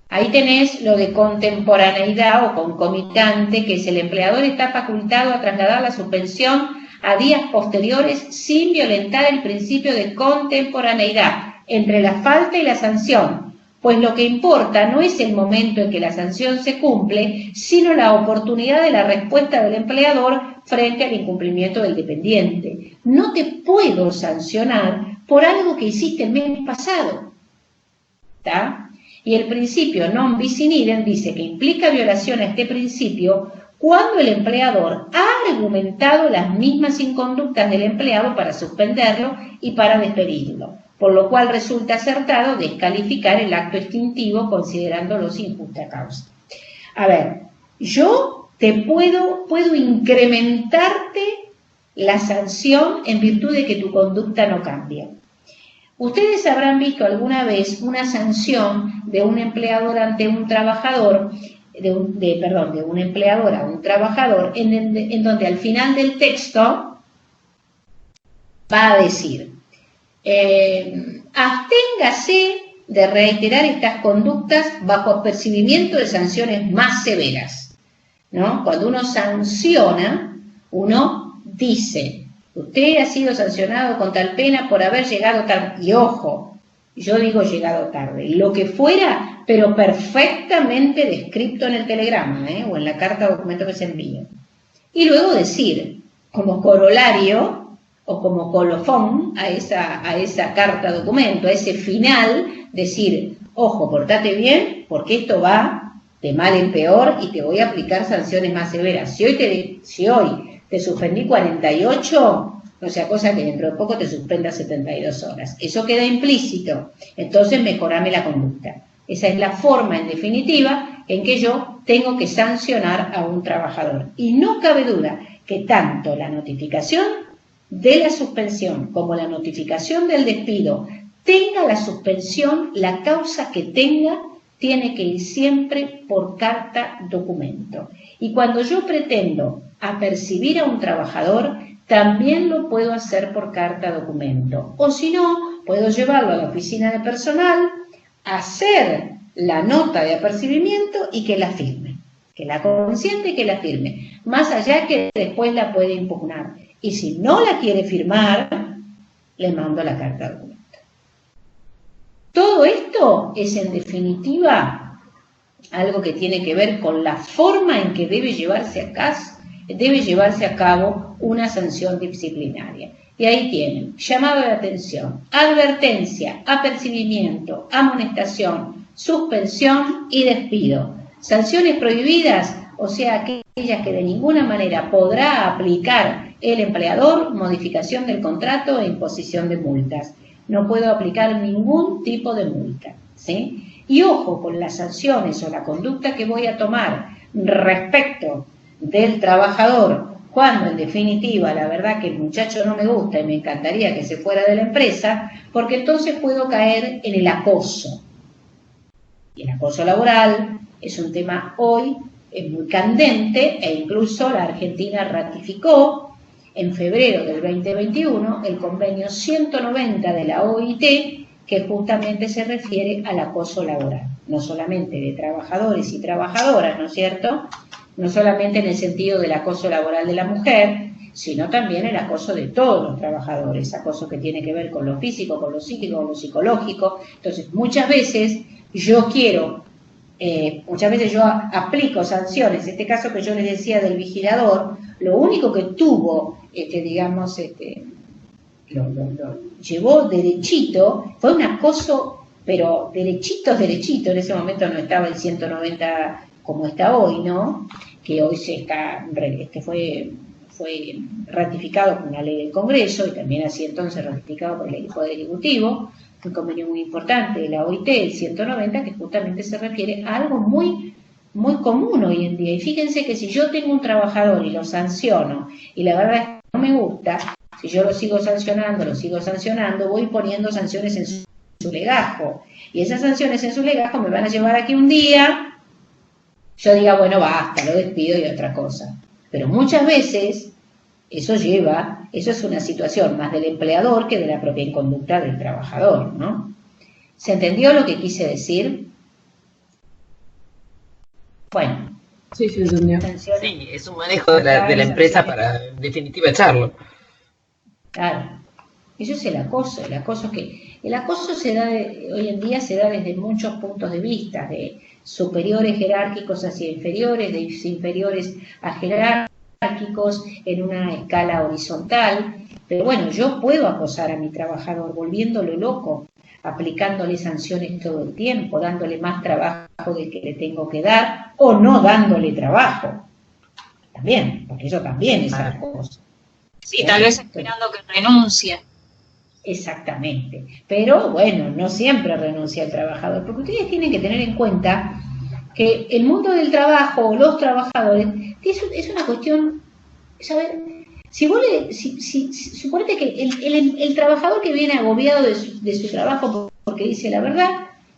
Ahí tenés lo de contemporaneidad o concomitante, que es el empleador está facultado a trasladar la suspensión a días posteriores sin violentar el principio de contemporaneidad entre la falta y la sanción, pues lo que importa no es el momento en que la sanción se cumple, sino la oportunidad de la respuesta del empleador frente al incumplimiento del dependiente. No te puedo sancionar por algo que hiciste el mes pasado. ¿Está? Y el principio non bis in idem dice que implica violación a este principio cuando el empleador ha argumentado las mismas inconductas del empleado para suspenderlo y para despedirlo, por lo cual resulta acertado descalificar el acto extintivo considerándolo sin justa causa. A ver, yo te puedo incrementarte la sanción en virtud de que tu conducta no cambia. Ustedes habrán visto alguna vez una sanción de un empleador ante un trabajador, de un empleador a un trabajador, en donde al final del texto va a decir, absténgase de reiterar estas conductas bajo apercibimiento de sanciones más severas, ¿no? Cuando uno sanciona, uno dice, usted ha sido sancionado con tal pena por haber llegado tarde, y ojo, yo digo llegado tarde, lo que fuera, pero perfectamente descrito en el telegrama, o en la carta o documento que se envía. Y luego decir, como corolario o como colofón a esa carta documento, a ese final, decir, ojo, portate bien, porque esto va de mal en peor y te voy a aplicar sanciones más severas. Si hoy te suspendí 48, no sea cosa que dentro de poco te suspenda 72 horas. Eso queda implícito. Entonces mejorame la conducta. Esa es la forma, en definitiva, en que yo tengo que sancionar a un trabajador. Y no cabe duda que tanto la notificación de la suspensión como la notificación del despido, tenga la suspensión, la causa que tenga, tiene que ir siempre por carta documento. Y cuando yo pretendo apercibir a un trabajador, también lo puedo hacer por carta documento. O si no, puedo llevarlo a la oficina de personal, hacer la nota de apercibimiento y que la firme. Que la consiente y que la firme. Más allá que después la puede impugnar. Y si no la quiere firmar, le mando la carta documento. Todo esto es, en definitiva, algo que tiene que ver con la forma en que debe llevarse a cabo una sanción disciplinaria. Y ahí tienen, llamado de atención, advertencia, apercibimiento, amonestación, suspensión y despido. Sanciones prohibidas, o sea, aquellas que de ninguna manera podrá aplicar el empleador, modificación del contrato e imposición de multas. No puedo aplicar ningún tipo de multa, ¿sí? Y ojo con las sanciones o la conducta que voy a tomar respecto del trabajador, cuando en definitiva la verdad que el muchacho no me gusta y me encantaría que se fuera de la empresa, porque entonces puedo caer en el acoso. Y el acoso laboral es un tema hoy muy candente e incluso la Argentina ratificó en febrero del 2021 el convenio 190 de la OIT, que justamente se refiere al acoso laboral, no solamente de trabajadores y trabajadoras, ¿no es cierto? No solamente en el sentido del acoso laboral de la mujer, sino también el acoso de todos los trabajadores, acoso que tiene que ver con lo físico, con lo psíquico, con lo psicológico. Entonces, muchas veces yo aplico sanciones. Este caso que yo les decía del vigilador, lo único que tuvo, lo llevó derechito, fue un acoso, pero derechito, en ese momento no estaba el 190 como está hoy, ¿no? Que hoy fue ratificado por una ley del Congreso y también así entonces ratificado por el Poder Ejecutivo, un convenio muy importante de la OIT, el 190, que justamente se refiere a algo muy, muy común hoy en día. Y fíjense que si yo tengo un trabajador y lo sanciono, y la verdad es que no me gusta, si yo lo sigo sancionando, voy poniendo sanciones en su legajo. Y esas sanciones en su legajo me van a llevar aquí un día, yo diga, bueno, basta, lo despido y otra cosa. Pero muchas veces eso es una situación más del empleador que de la propia inconducta del trabajador, ¿no? ¿Se entendió lo que quise decir? Bueno. Sí, se entendió. Sí, es un manejo de la empresa para, en definitiva, echarlo. Claro. Eso es el acoso. El acoso hoy en día se da desde muchos puntos de vista, de superiores jerárquicos hacia inferiores, de inferiores a jerárquicos, en una escala horizontal. Pero bueno, yo puedo acosar a mi trabajador volviéndolo loco, aplicándole sanciones todo el tiempo, dándole más trabajo del que le tengo que dar, o no dándole trabajo. También, porque eso también es acoso. Sí, tal vez esperando que renuncie. Exactamente. Pero bueno, no siempre renuncia el trabajador, porque ustedes tienen que tener en cuenta que el mundo del trabajo, o los trabajadores, es una cuestión, ¿sabes? Suponete que el trabajador que viene agobiado de su trabajo porque dice la verdad,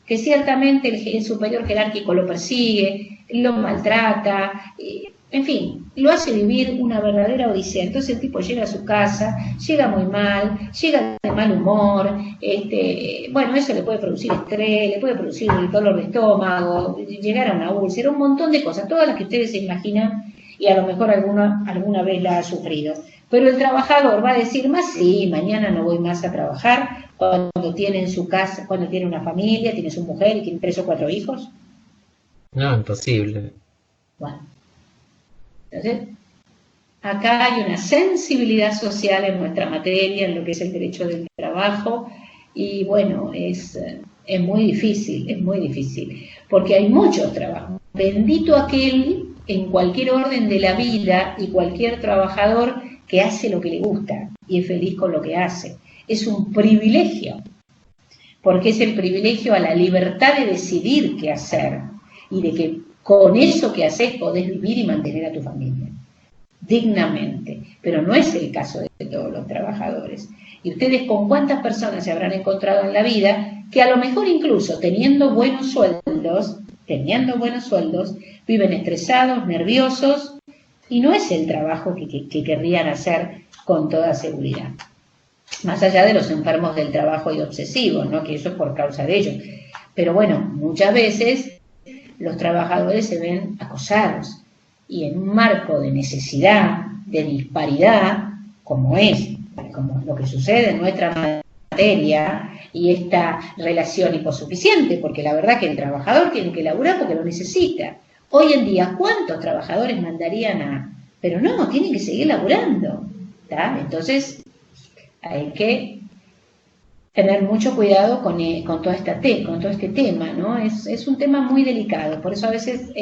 que ciertamente el superior jerárquico lo persigue, lo maltrata, en fin, lo hace vivir una verdadera odisea. Entonces el tipo llega a su casa, llega muy mal, llega de mal humor, bueno, eso le puede producir estrés, le puede producir el dolor de estómago, llegar a una úlcera, un montón de cosas, todas las que ustedes se imaginan, y a lo mejor alguna vez la ha sufrido. Pero el trabajador va a decir, más sí, mañana no voy más a trabajar, cuando tiene en su casa, cuando tiene una familia, tiene su mujer y tiene 3 o 4 hijos. No, imposible. Bueno, entonces, acá hay una sensibilidad social en nuestra materia, en lo que es el derecho del trabajo, y bueno, es muy difícil, porque hay muchos trabajos. Bendito aquel en cualquier orden de la vida y cualquier trabajador que hace lo que le gusta y es feliz con lo que hace. Es un privilegio, porque es el privilegio a la libertad de decidir qué hacer y de que con eso que haces podés vivir y mantener a tu familia dignamente. Pero no es el caso de todos los trabajadores. Y ustedes con cuántas personas se habrán encontrado en la vida que a lo mejor incluso teniendo buenos sueldos, viven estresados, nerviosos, y no es el trabajo que querrían hacer con toda seguridad. Más allá de los enfermos del trabajo y obsesivos, ¿no? Que eso es por causa de ellos. Pero bueno, muchas veces los trabajadores se ven acosados, y en un marco de necesidad, de disparidad, como lo que sucede en nuestra materia, y esta relación hiposuficiente, porque la verdad que el trabajador tiene que laburar porque lo necesita. Hoy en día, ¿cuántos trabajadores mandarían a...? Pero no, tienen que seguir laburando, ¿tá? Entonces, hay que tener mucho cuidado con todo este tema, ¿no? Es un tema muy delicado, por eso a veces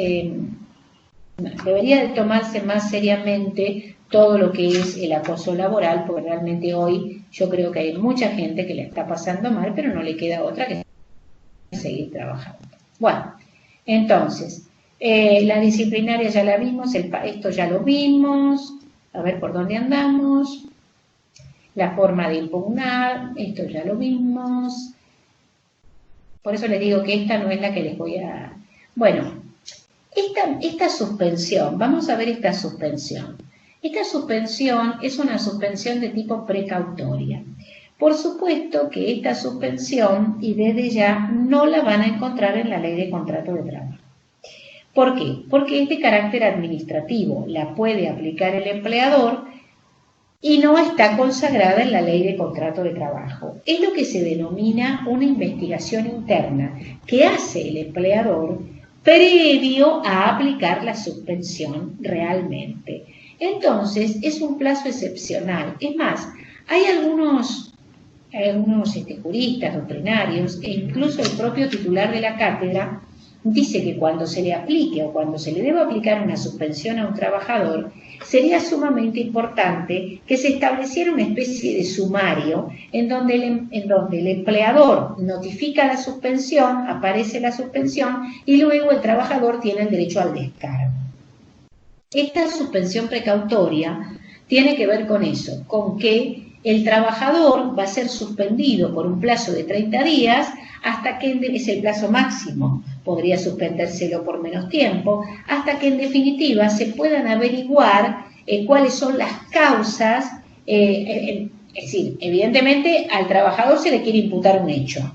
debería de tomarse más seriamente todo lo que es el acoso laboral, porque realmente hoy yo creo que hay mucha gente que le está pasando mal, pero no le queda otra que seguir trabajando. Bueno, entonces, la disciplinaria ya la vimos, esto ya lo vimos, a ver por dónde andamos. La forma de impugnar, esto ya lo vimos. Por eso les digo que esta no es la que les voy a... Bueno, esta suspensión, vamos a ver esta suspensión. Esta suspensión es una suspensión de tipo precautoria. Por supuesto que esta suspensión, y desde ya, no la van a encontrar en la ley de contrato de trabajo. ¿Por qué? Porque es de carácter administrativo, la puede aplicar el empleador y no está consagrada en la ley de contrato de trabajo. Es lo que se denomina una investigación interna que hace el empleador previo a aplicar la suspensión realmente. Entonces, es un plazo excepcional. Es más, hay algunos juristas doctrinarios e incluso el propio titular de la cátedra dice que cuando se le aplique o cuando se le deba aplicar una suspensión a un trabajador, sería sumamente importante que se estableciera una especie de sumario en donde el empleador notifica la suspensión, aparece la suspensión y luego el trabajador tiene el derecho al descargo. Esta suspensión precautoria tiene que ver con eso, con que el trabajador va a ser suspendido por un plazo de 30 días hasta que es el plazo máximo, podría suspendérselo por menos tiempo, hasta que en definitiva se puedan averiguar cuáles son las causas, es decir, evidentemente al trabajador se le quiere imputar un hecho.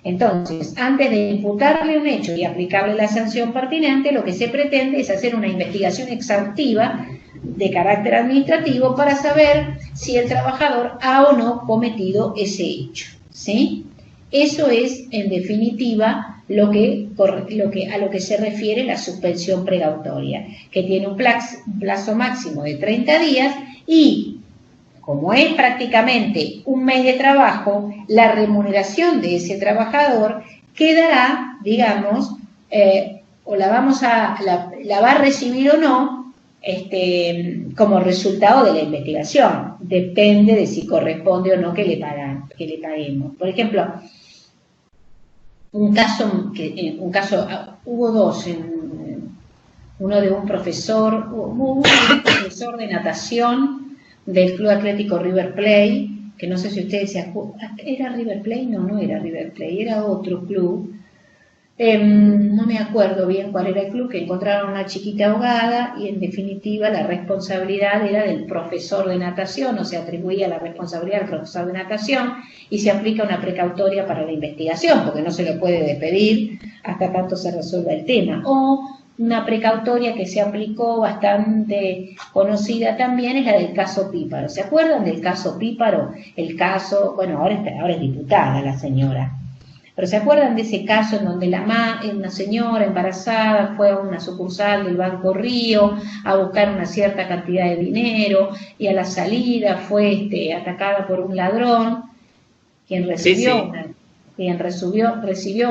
Entonces, antes de imputarle un hecho y aplicarle la sanción pertinente, lo que se pretende es hacer una investigación exhaustiva de carácter administrativo para saber si el trabajador ha o no cometido ese hecho, ¿sí? Eso es, en definitiva, a lo que se refiere la suspensión precautoria, que tiene un plazo máximo de 30 días y, como es prácticamente un mes de trabajo, la remuneración de ese trabajador quedará, digamos, o la va a recibir o no, como resultado de la investigación. Depende de si corresponde o no que le paguemos. Por ejemplo, hubo dos, uno de un profesor de natación del Club Atlético River Plate, que no sé si ustedes se acuerdan. ¿Era River Plate? No era River Plate, era otro club. No me acuerdo bien cuál era el club, que encontraron a una chiquita ahogada y en definitiva la responsabilidad era del profesor de natación, o se atribuía la responsabilidad al profesor de natación y se aplica una precautoria para la investigación, porque no se lo puede despedir hasta tanto se resuelva el tema. O una precautoria que se aplicó bastante conocida también es la del caso Píparo. ¿Se acuerdan del caso Píparo? El caso, bueno, ahora es diputada la señora. Pero ¿se acuerdan de ese caso en donde una señora embarazada fue a una sucursal del Banco Río a buscar una cierta cantidad de dinero y a la salida fue atacada por un ladrón, quien recibió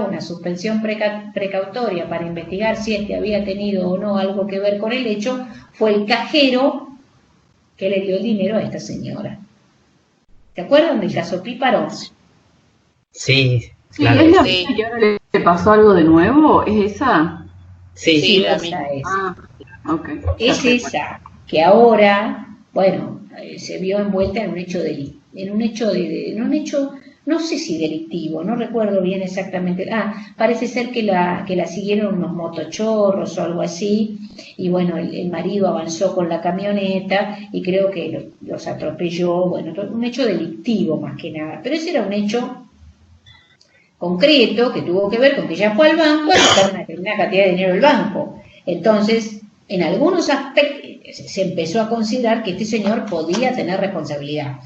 una suspensión precautoria para investigar si había tenido o no algo que ver con el hecho? Fue el cajero que le dio el dinero a esta señora. ¿Se acuerdan del caso Píparo? Sí. Sí, Claro, ¿es la sí. que ahora le pasó algo de nuevo? ¿Es esa? Sí, esa es. Ok. Es esa, que ahora, bueno, se vio envuelta en un hecho no sé si delictivo, no recuerdo bien exactamente. Parece ser que la siguieron unos motochorros o algo así, y bueno, el marido avanzó con la camioneta y creo que los atropelló, bueno, un hecho delictivo más que nada, pero ese era un hecho concreto que tuvo que ver con que ella fue al banco a sacar una determinada cantidad de dinero del banco. Entonces, en algunos aspectos se empezó a considerar que este señor podía tener responsabilidad.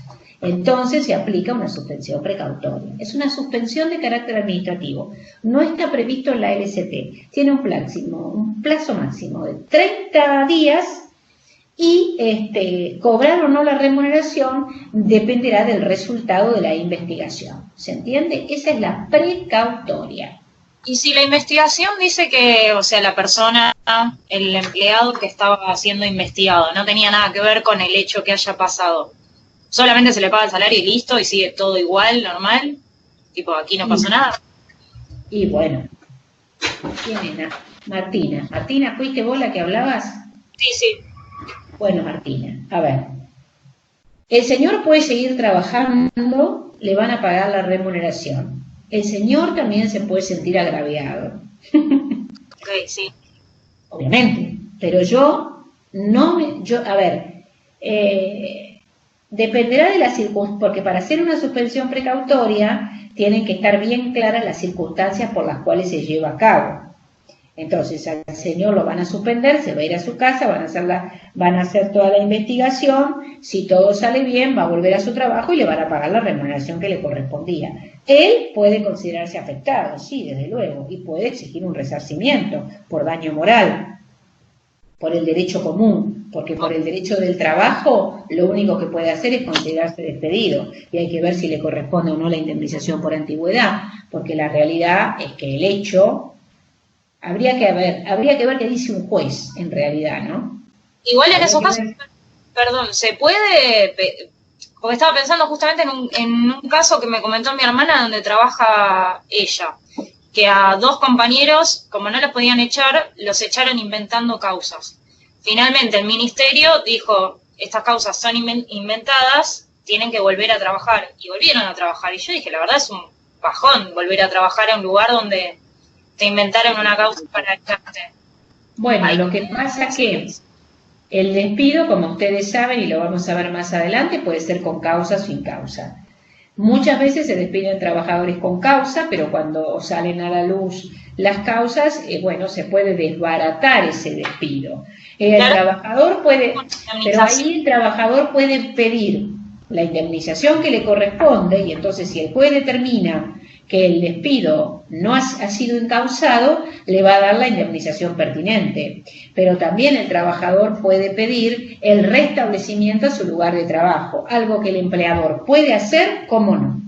Entonces se aplica una suspensión precautoria. Es una suspensión de carácter administrativo. No está previsto en la LCT. Tiene un plazo máximo de 30 días y cobrar o no la remuneración dependerá del resultado de la investigación. ¿Se entiende? Esa es la precautoria. Y si la investigación dice que, o sea, la persona, el empleado que estaba siendo investigado, no tenía nada que ver con el hecho que haya pasado, solamente se le paga el salario y listo, y sigue todo igual, normal, tipo, aquí no pasó nada. Y bueno, ¿quién era? Martina. Martina, ¿fuiste vos la que hablabas? Sí. Bueno, Martina, a ver, el señor puede seguir trabajando, le van a pagar la remuneración. El señor también se puede sentir agraviado. Ok, sí. Obviamente, pero dependerá de las circunstancias, porque para hacer una suspensión precautoria tienen que estar bien claras las circunstancias por las cuales se lleva a cabo. Entonces al señor lo van a suspender, se va a ir a su casa, van a hacer toda la investigación, si todo sale bien va a volver a su trabajo y le van a pagar la remuneración que le correspondía. Él puede considerarse afectado, sí, desde luego, y puede exigir un resarcimiento por daño moral, por el derecho común, porque por el derecho del trabajo lo único que puede hacer es considerarse despedido y hay que ver si le corresponde o no la indemnización por antigüedad, porque la realidad es que el hecho habría que ver qué dice un juez en realidad, ¿no? Igual en esos casos, perdón, se puede, porque estaba pensando justamente en un caso que me comentó mi hermana donde trabaja ella, que a 2 compañeros, como no los podían echar, los echaron inventando causas. Finalmente el ministerio dijo, estas causas son inventadas, tienen que volver a trabajar, y volvieron a trabajar. Y yo dije, la verdad es un bajón volver a trabajar en un lugar donde te inventaron una causa para echarte. Bueno, lo que pasa es que el despido, como ustedes saben, y lo vamos a ver más adelante, puede ser con causa o sin causa. Muchas veces se despiden trabajadores con causa, pero cuando salen a la luz las causas, bueno, se puede desbaratar ese despido. El Claro. trabajador puede, pero Indemnización. ahí el trabajador puede pedir la indemnización que le corresponde, y entonces si el juez determina que el despido no ha sido encausado, le va a dar la indemnización pertinente. Pero también el trabajador puede pedir el restablecimiento a su lugar de trabajo, algo que el empleador puede hacer, como no.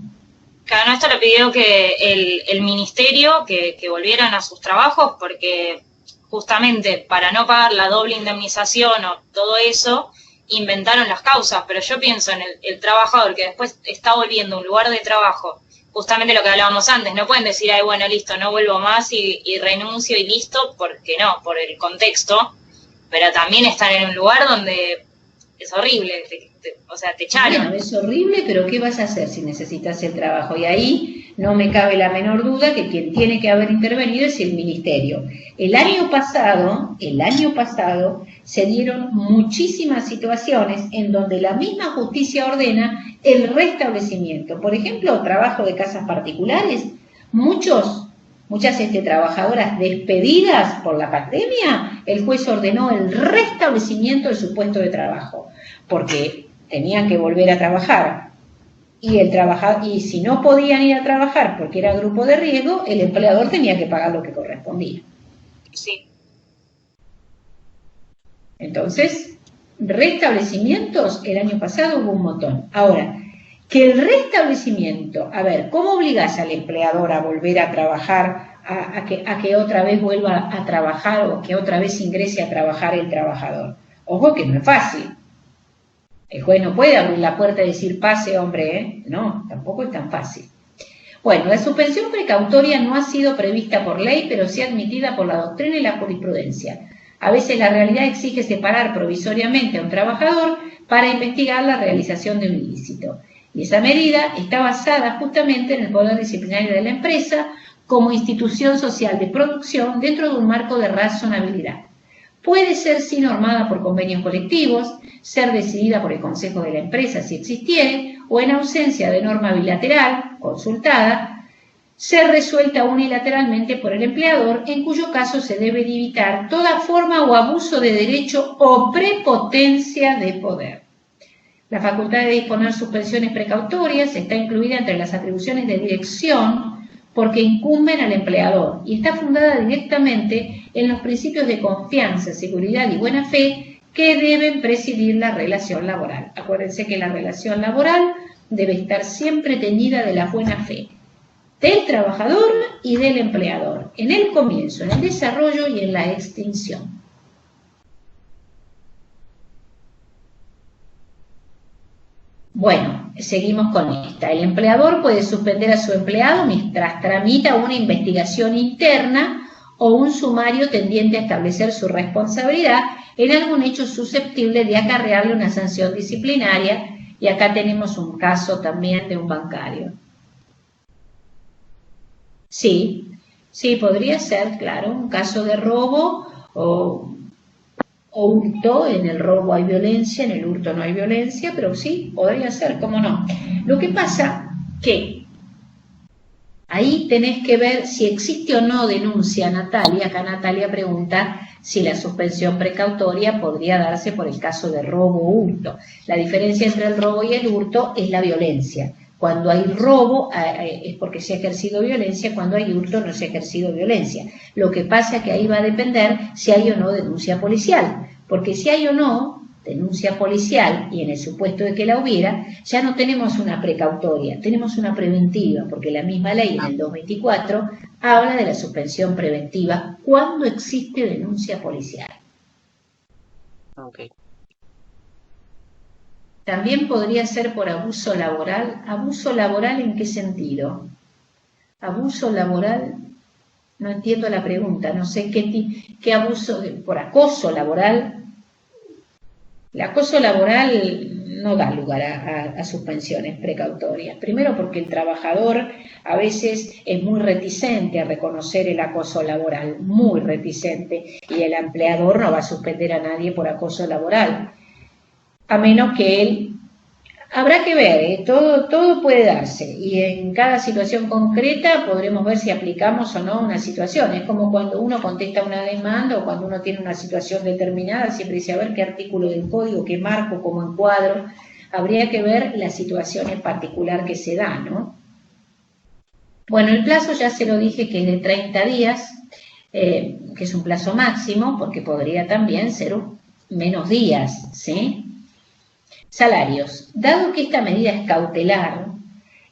Claro, no, esto le pidió que el ministerio que volvieran a sus trabajos porque justamente para no pagar la doble indemnización o todo eso, inventaron las causas, pero yo pienso en el trabajador que después está volviendo a un lugar de trabajo, justamente lo que hablábamos antes, no pueden decir, ay, bueno, listo, no vuelvo más y renuncio y listo, porque no, por el contexto, pero también están en un lugar donde es horrible, o sea, te echaron. Bueno, es horrible, pero ¿qué vas a hacer si necesitas el trabajo? Y ahí no me cabe la menor duda que quien tiene que haber intervenido es el ministerio. El año pasado, se dieron muchísimas situaciones en donde la misma justicia ordena el restablecimiento. Por ejemplo, trabajo de casas particulares, muchas trabajadoras despedidas por la pandemia, el juez ordenó el restablecimiento de su puesto de trabajo, porque tenían que volver a trabajar. Y si no podían ir a trabajar porque era grupo de riesgo, el empleador tenía que pagar lo que correspondía. Sí. Entonces, restablecimientos, el año pasado hubo un montón. Ahora, que el restablecimiento, a ver, ¿cómo obligás al empleador a volver a trabajar, a que otra vez vuelva a trabajar o que otra vez ingrese a trabajar el trabajador? Ojo que no es fácil. El juez no puede abrir la puerta y decir, pase, hombre, ¿eh? No, tampoco es tan fácil. Bueno, la suspensión precautoria no ha sido prevista por ley, pero sí admitida por la doctrina y la jurisprudencia. A veces la realidad exige separar provisoriamente a un trabajador para investigar la realización de un ilícito. Y esa medida está basada justamente en el poder disciplinario de la empresa como institución social de producción dentro de un marco de razonabilidad. Puede ser sí normada por convenios colectivos, ser decidida por el Consejo de la empresa si existiere, o en ausencia de norma bilateral, consultada, ser resuelta unilateralmente por el empleador, en cuyo caso se debe evitar toda forma o abuso de derecho o prepotencia de poder. La facultad de disponer suspensiones precautorias está incluida entre las atribuciones de dirección porque incumben al empleador y está fundada directamente en los principios de confianza, seguridad y buena fe que deben presidir la relación laboral. Acuérdense que la relación laboral debe estar siempre teñida de la buena fe del trabajador y del empleador, en el comienzo, en el desarrollo y en la extinción. Bueno, seguimos con esta. El empleador puede suspender a su empleado mientras tramita una investigación interna o un sumario tendiente a establecer su responsabilidad en algún hecho susceptible de acarrearle una sanción disciplinaria. Y acá tenemos un caso también de un bancario. Sí, podría ser, claro, un caso de robo o hurto. En el robo hay violencia, en el hurto no hay violencia, pero sí, podría ser, ¿cómo no? Lo que pasa que ahí tenés que ver si existe o no denuncia, Natalia. Acá Natalia pregunta si la suspensión precautoria podría darse por el caso de robo o hurto. La diferencia entre el robo y el hurto es la violencia. Cuando hay robo es porque se ha ejercido violencia, cuando hay hurto no se ha ejercido violencia. Lo que pasa es que ahí va a depender si hay o no denuncia policial, porque si hay o no denuncia policial, y en el supuesto de que la hubiera, ya no tenemos una precautoria, tenemos una preventiva, porque la misma ley en el 224 habla de la suspensión preventiva cuando existe denuncia policial. Okay. También podría ser por abuso laboral. ¿Abuso laboral en qué sentido? Abuso laboral, no entiendo la pregunta, no sé qué abuso, por acoso laboral. El acoso laboral no da lugar a suspensiones precautorias. Primero porque el trabajador a veces es muy reticente a reconocer el acoso laboral, muy reticente, y el empleador no va a suspender a nadie por acoso laboral. A menos que él Habrá que ver, todo puede darse y en cada situación concreta podremos ver si aplicamos o no una situación. Es como cuando uno contesta una demanda o cuando uno tiene una situación determinada, siempre dice a ver qué artículo del código, qué marco, cómo encuadro. Habría que ver la situación en particular que se da, ¿no? Bueno, el plazo ya se lo dije que es de 30 días, que es un plazo máximo, porque podría también ser menos días, ¿sí? Salarios. Dado que esta medida es cautelar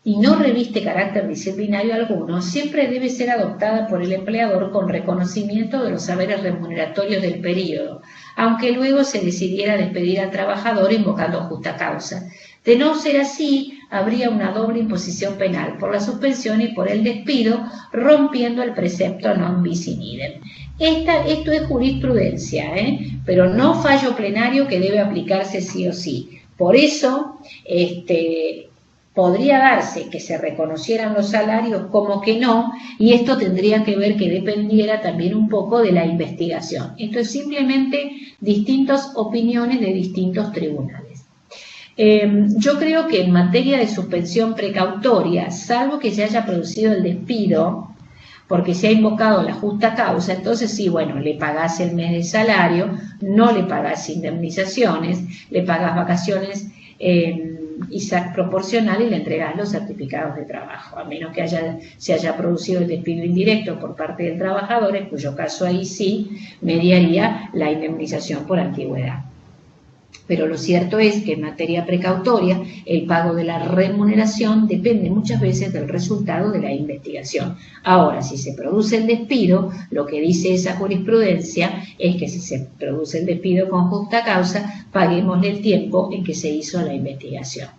y no reviste carácter disciplinario alguno, siempre debe ser adoptada por el empleador con reconocimiento de los saberes remuneratorios del período, aunque luego se decidiera despedir al trabajador invocando justa causa. De no ser así, habría una doble imposición penal por la suspensión y por el despido, rompiendo el precepto non bis in idem. Esto es jurisprudencia, pero no fallo plenario que debe aplicarse sí o sí. Por eso, podría darse que se reconocieran los salarios como que no, y esto tendría que ver que dependiera también un poco de la investigación. Esto es simplemente distintas opiniones de distintos tribunales. Yo creo que en materia de suspensión precautoria, salvo que se haya producido el despido, porque se ha invocado la justa causa, entonces sí, bueno, le pagás el mes de salario, no le pagás indemnizaciones, le pagás vacaciones ISAC proporcional y le entregás los certificados de trabajo, a menos que se haya producido el despido indirecto por parte del trabajador, en cuyo caso ahí sí mediaría la indemnización por antigüedad. Pero lo cierto es que en materia precautoria el pago de la remuneración depende muchas veces del resultado de la investigación. Ahora, si se produce el despido, lo que dice esa jurisprudencia es que si se produce el despido con justa causa, paguémosle el tiempo en que se hizo la investigación.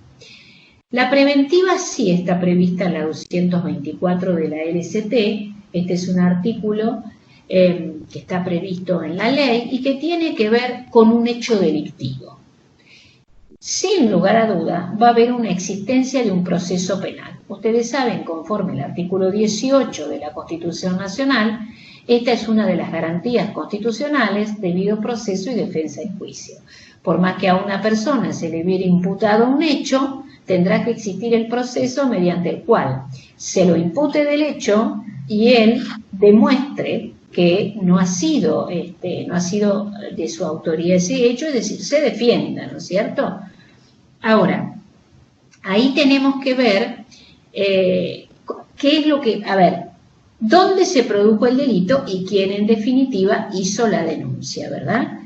La preventiva sí está prevista en la 224 de la LCT. Este es un artículo que está previsto en la ley y que tiene que ver con un hecho delictivo. Sin lugar a duda, va a haber una existencia de un proceso penal. Ustedes saben, conforme el artículo 18 de la Constitución Nacional, esta es una de las garantías constitucionales, debido proceso y defensa en juicio. Por más que a una persona se le hubiera imputado un hecho, tendrá que existir el proceso mediante el cual se lo impute del hecho y él demuestre que no ha sido de su autoría ese hecho, es decir, se defienda, ¿no es cierto? Ahora, ahí tenemos que ver qué es lo que, dónde se produjo el delito y quién en definitiva hizo la denuncia, ¿verdad?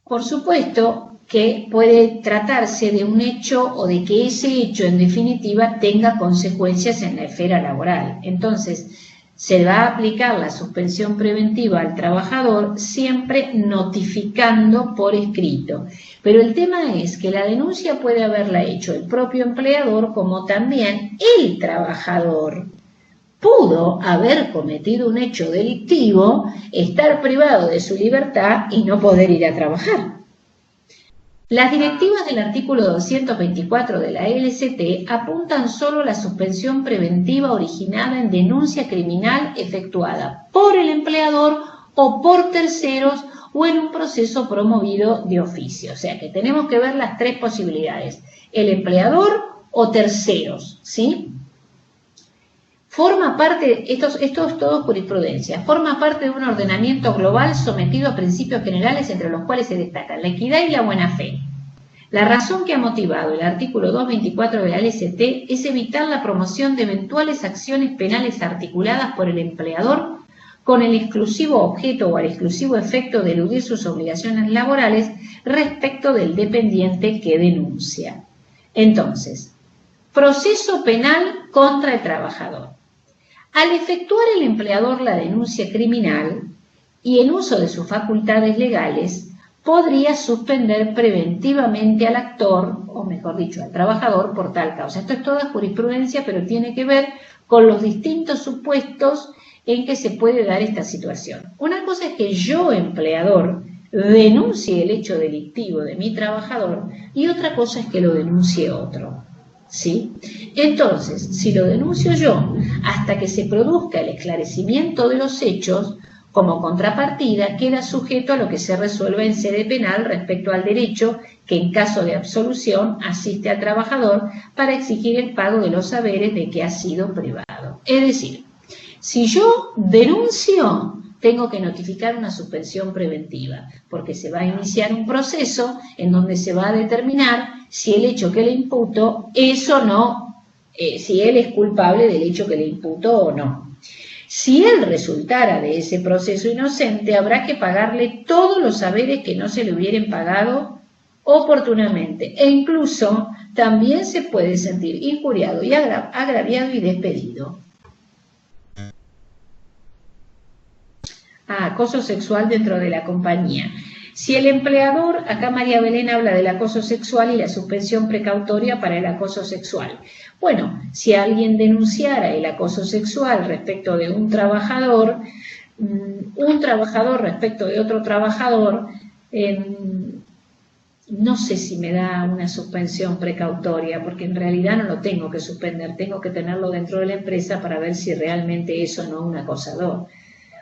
Por supuesto que puede tratarse de un hecho o de que ese hecho en definitiva tenga consecuencias en la esfera laboral. Entonces, se va a aplicar la suspensión preventiva al trabajador siempre notificando por escrito. Pero el tema es que la denuncia puede haberla hecho el propio empleador como también el trabajador. Pudo haber cometido un hecho delictivo, estar privado de su libertad y no poder ir a trabajar. Las directivas del artículo 224 de la LCT apuntan solo a la suspensión preventiva originada en denuncia criminal efectuada por el empleador o por terceros o en un proceso promovido de oficio. O sea que tenemos que ver las tres posibilidades, el empleador o terceros, ¿sí? Forma parte, esto es todo jurisprudencia, forma parte de un ordenamiento global sometido a principios generales entre los cuales se destacan la equidad y la buena fe. La razón que ha motivado el artículo 224 de la LCT es evitar la promoción de eventuales acciones penales articuladas por el empleador con el exclusivo objeto o al exclusivo efecto de eludir sus obligaciones laborales respecto del dependiente que denuncia. Entonces, proceso penal contra el trabajador. Al efectuar el empleador la denuncia criminal y en uso de sus facultades legales, podría suspender preventivamente al actor, o mejor dicho, al trabajador, por tal causa. Esto es toda jurisprudencia, pero tiene que ver con los distintos supuestos en que se puede dar esta situación. Una cosa es que yo, empleador, denuncie el hecho delictivo de mi trabajador y otra cosa es que lo denuncie otro. ¿Sí? Entonces, si lo denuncio yo hasta que se produzca el esclarecimiento de los hechos, Como contrapartida, queda sujeto a lo que se resuelva en sede penal respecto al derecho que en caso de absolución asiste al trabajador para exigir el pago de los saberes de que ha sido privado. Es decir, si yo denuncio, tengo que notificar una suspensión preventiva, porque se va a iniciar un proceso en donde se va a determinar si el hecho que le imputo es o no, si él es culpable del hecho que le imputo o no. Si él resultara de ese proceso inocente, habrá que pagarle todos los saberes que no se le hubieran pagado oportunamente, e incluso también se puede sentir injuriado y agraviado y despedido. Acoso sexual dentro de la compañía. Si el empleador, acá María Belén habla del acoso sexual y la suspensión precautoria para el acoso sexual. Bueno, si alguien denunciara el acoso sexual respecto de un trabajador respecto de otro trabajador, no sé si me da una suspensión precautoria, porque en realidad no lo tengo que suspender, tengo que tenerlo dentro de la empresa para ver si realmente es o no un acosador.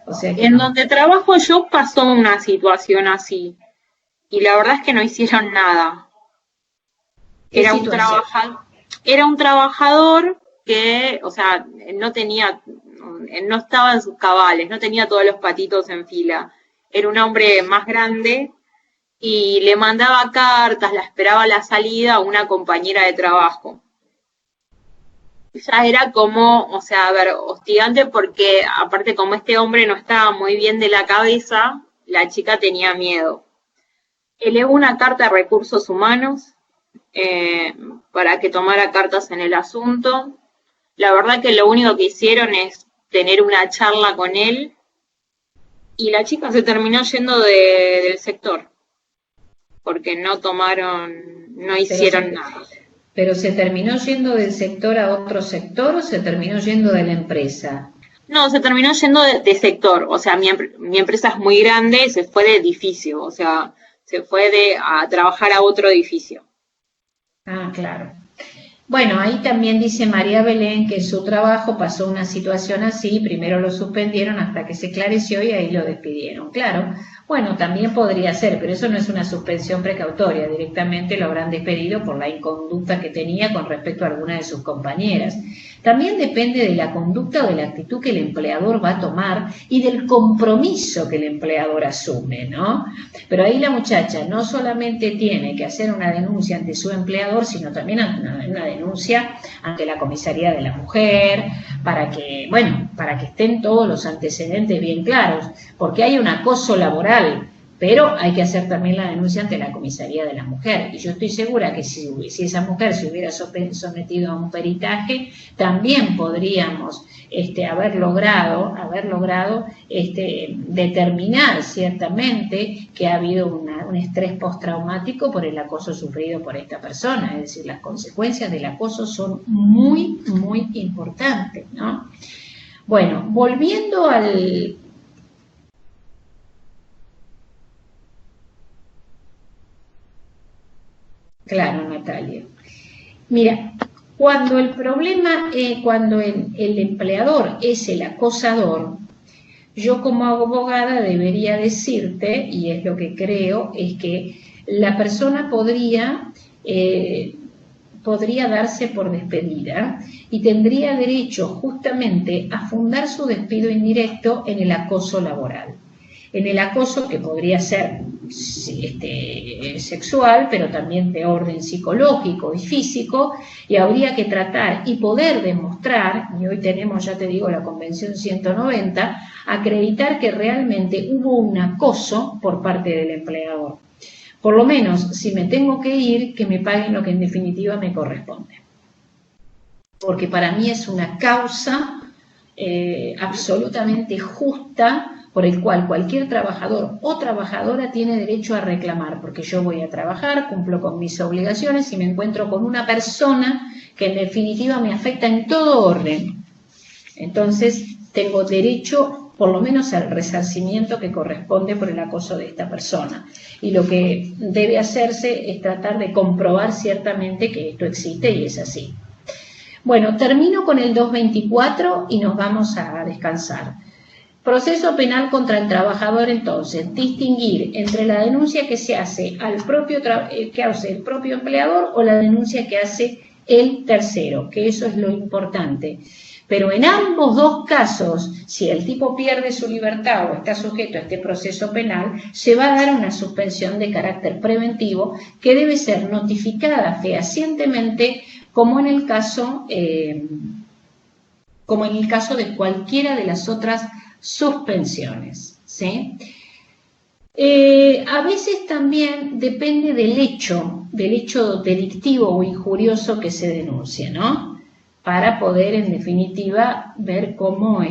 O sea que en donde trabajo yo pasó una situación así y la verdad es que no hicieron nada. Era un trabajador que, o sea, no estaba en sus cabales, no tenía todos los patitos en fila. Era un hombre más grande y le mandaba cartas, la esperaba a la salida a una compañera de trabajo. Ya era como, o sea, a ver, hostigante porque aparte como este hombre no estaba muy bien de la cabeza, la chica tenía miedo. Elevó una carta a Recursos Humanos para que tomara cartas en el asunto. La verdad que lo único que hicieron es tener una charla con él y la chica se terminó yendo del sector porque no hicieron nada. ¿Pero se terminó yendo del sector a otro sector o se terminó yendo de la empresa? No, se terminó yendo de sector. O sea, mi empresa es muy grande y se fue de edificio. O sea, se fue a trabajar a otro edificio. Claro. Bueno, ahí también dice María Belén que en su trabajo pasó una situación así, primero lo suspendieron hasta que se esclareció y ahí lo despidieron. Claro, bueno, también podría ser, pero eso no es una suspensión precautoria, directamente lo habrán despedido por la inconducta que tenía con respecto a alguna de sus compañeras. También depende de la conducta o de la actitud que el empleador va a tomar y del compromiso que el empleador asume, ¿no? Pero ahí la muchacha no solamente tiene que hacer una denuncia ante su empleador, sino también una denuncia ante la comisaría de la mujer, para que estén todos los antecedentes bien claros, porque hay un acoso laboral, pero hay que hacer también la denuncia ante la comisaría de la mujer. Y yo estoy segura que si esa mujer se hubiera sometido a un peritaje, también podríamos haber logrado determinar ciertamente que ha habido un estrés postraumático por el acoso sufrido por esta persona. Es decir, las consecuencias del acoso son muy, muy importantes, ¿no? Bueno, volviendo al... Claro, Natalia. Mira, cuando el problema, cuando el empleador es el acosador, yo como abogada debería decirte, y es lo que creo, es que la persona podría darse por despedida y tendría derecho justamente a fundar su despido indirecto en el acoso laboral. En el acoso que podría ser sexual, pero también de orden psicológico y físico, y habría que tratar y poder demostrar, y hoy tenemos, ya te digo, la Convención 190, acreditar que realmente hubo un acoso por parte del empleador. Por lo menos, si me tengo que ir, que me paguen lo que en definitiva me corresponde. Porque para mí es una causa absolutamente justa, por el cual cualquier trabajador o trabajadora tiene derecho a reclamar, porque yo voy a trabajar, cumplo con mis obligaciones y me encuentro con una persona que en definitiva me afecta en todo orden. Entonces tengo derecho por lo menos al resarcimiento que corresponde por el acoso de esta persona. Y lo que debe hacerse es tratar de comprobar ciertamente que esto existe y es así. Bueno, termino con el 224 y nos vamos a descansar. Proceso penal contra el trabajador, entonces, distinguir entre la denuncia que se hace al propio que hace el propio empleador o la denuncia que hace el tercero, que eso es lo importante. Pero en ambos dos casos, si el tipo pierde su libertad o está sujeto a este proceso penal, se va a dar una suspensión de carácter preventivo que debe ser notificada fehacientemente como en el caso de cualquiera de las otras suspensiones, ¿sí? A veces también depende del hecho delictivo o injurioso que se denuncie, ¿no? Para poder, en definitiva, ver cómo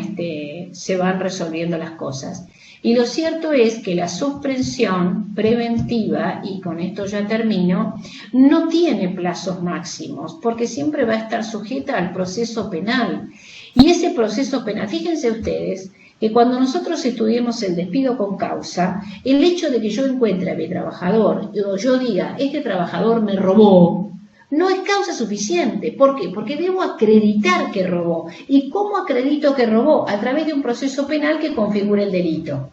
se van resolviendo las cosas. Y lo cierto es que la suspensión preventiva, y con esto ya termino, no tiene plazos máximos, porque siempre va a estar sujeta al proceso penal. Y ese proceso penal, fíjense ustedes, que cuando nosotros estudiemos el despido con causa, el hecho de que yo encuentre a mi trabajador, o yo diga, este trabajador me robó, no es causa suficiente. ¿Por qué? Porque debo acreditar que robó. ¿Y cómo acredito que robó? A través de un proceso penal que configure el delito.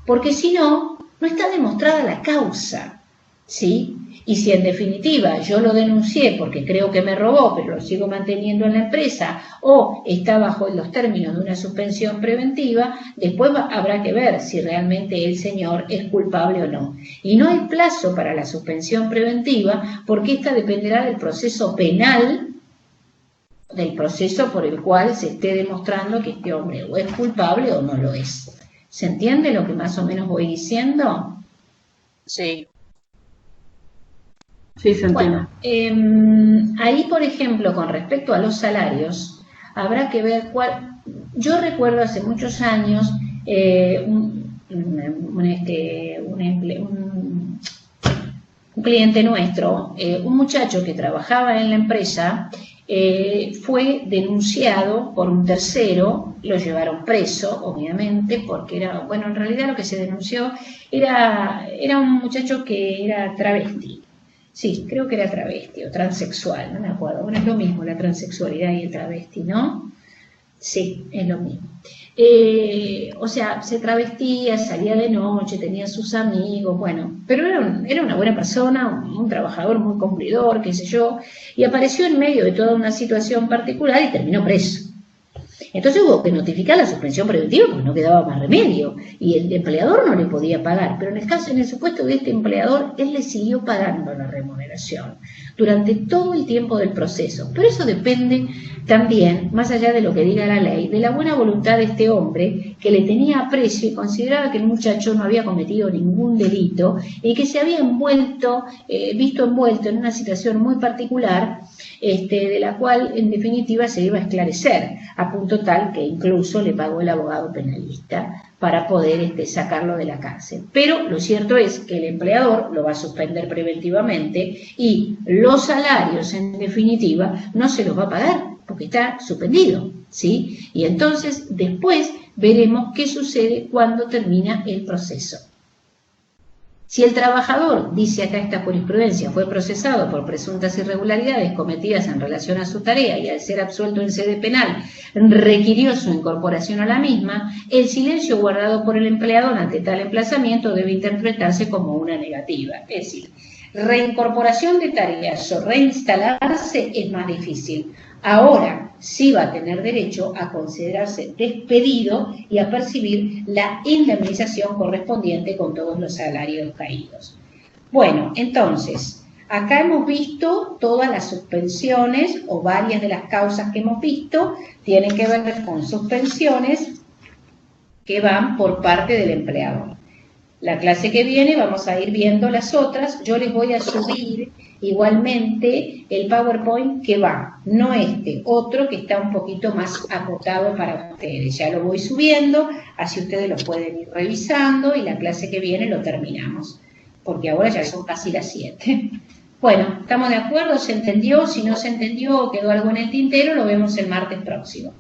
Porque si no, no está demostrada la causa, ¿sí? Y si en definitiva yo lo denuncié porque creo que me robó, pero lo sigo manteniendo en la empresa, o está bajo los términos de una suspensión preventiva, después habrá que ver si realmente el señor es culpable o no. Y no hay plazo para la suspensión preventiva porque esta dependerá del proceso penal, del proceso por el cual se esté demostrando que este hombre o es culpable o no lo es. ¿Se entiende lo que más o menos voy diciendo? Sí. Sí, se entiende. Bueno, ahí, por ejemplo, con respecto a los salarios, habrá que ver cuál. Yo recuerdo hace muchos años un cliente nuestro, un muchacho que trabajaba en la empresa, fue denunciado por un tercero, lo llevaron preso, obviamente, porque en realidad lo que se denunció era un muchacho que era travesti. Sí, creo que era travesti o transexual, no me acuerdo. Bueno, es lo mismo la transexualidad y el travesti, ¿no? Sí, es lo mismo. O sea, se travestía, salía de noche, tenía sus amigos, bueno, pero era una buena persona, un trabajador muy cumplidor, qué sé yo, y apareció en medio de toda una situación particular y terminó preso. Entonces hubo que notificar la suspensión preventiva porque no quedaba más remedio y el empleador no le podía pagar, pero en el supuesto de este empleador, él le siguió pagando la remuneración durante todo el tiempo del proceso. Pero eso depende también, más allá de lo que diga la ley, de la buena voluntad de este hombre que le tenía aprecio y consideraba que el muchacho no había cometido ningún delito y que se había visto envuelto en una situación muy particular, de la cual en definitiva se iba a esclarecer, a punto tal que incluso le pagó el abogado penalista para poder sacarlo de la cárcel. Pero lo cierto es que el empleador lo va a suspender preventivamente y los salarios, en definitiva, no se los va a pagar porque está suspendido, ¿sí? Y entonces después veremos qué sucede cuando termina el proceso. Si el trabajador, dice acá esta jurisprudencia, fue procesado por presuntas irregularidades cometidas en relación a su tarea y al ser absuelto en sede penal requirió su incorporación a la misma, el silencio guardado por el empleador ante tal emplazamiento debe interpretarse como una negativa. Es decir, reincorporación de tareas o reinstalarse es más difícil. Ahora sí va a tener derecho a considerarse despedido y a percibir la indemnización correspondiente con todos los salarios caídos. Bueno, entonces, acá hemos visto todas las suspensiones o varias de las causas que hemos visto tienen que ver con suspensiones que van por parte del empleador. La clase que viene vamos a ir viendo las otras. Yo les voy a subir igualmente el PowerPoint que va, no otro que está un poquito más acotado para ustedes. Ya lo voy subiendo, así ustedes lo pueden ir revisando y la clase que viene lo terminamos, porque ahora ya son casi las 7. Bueno, ¿estamos de acuerdo? ¿Se entendió? Si no se entendió o quedó algo en el tintero, lo vemos el martes próximo.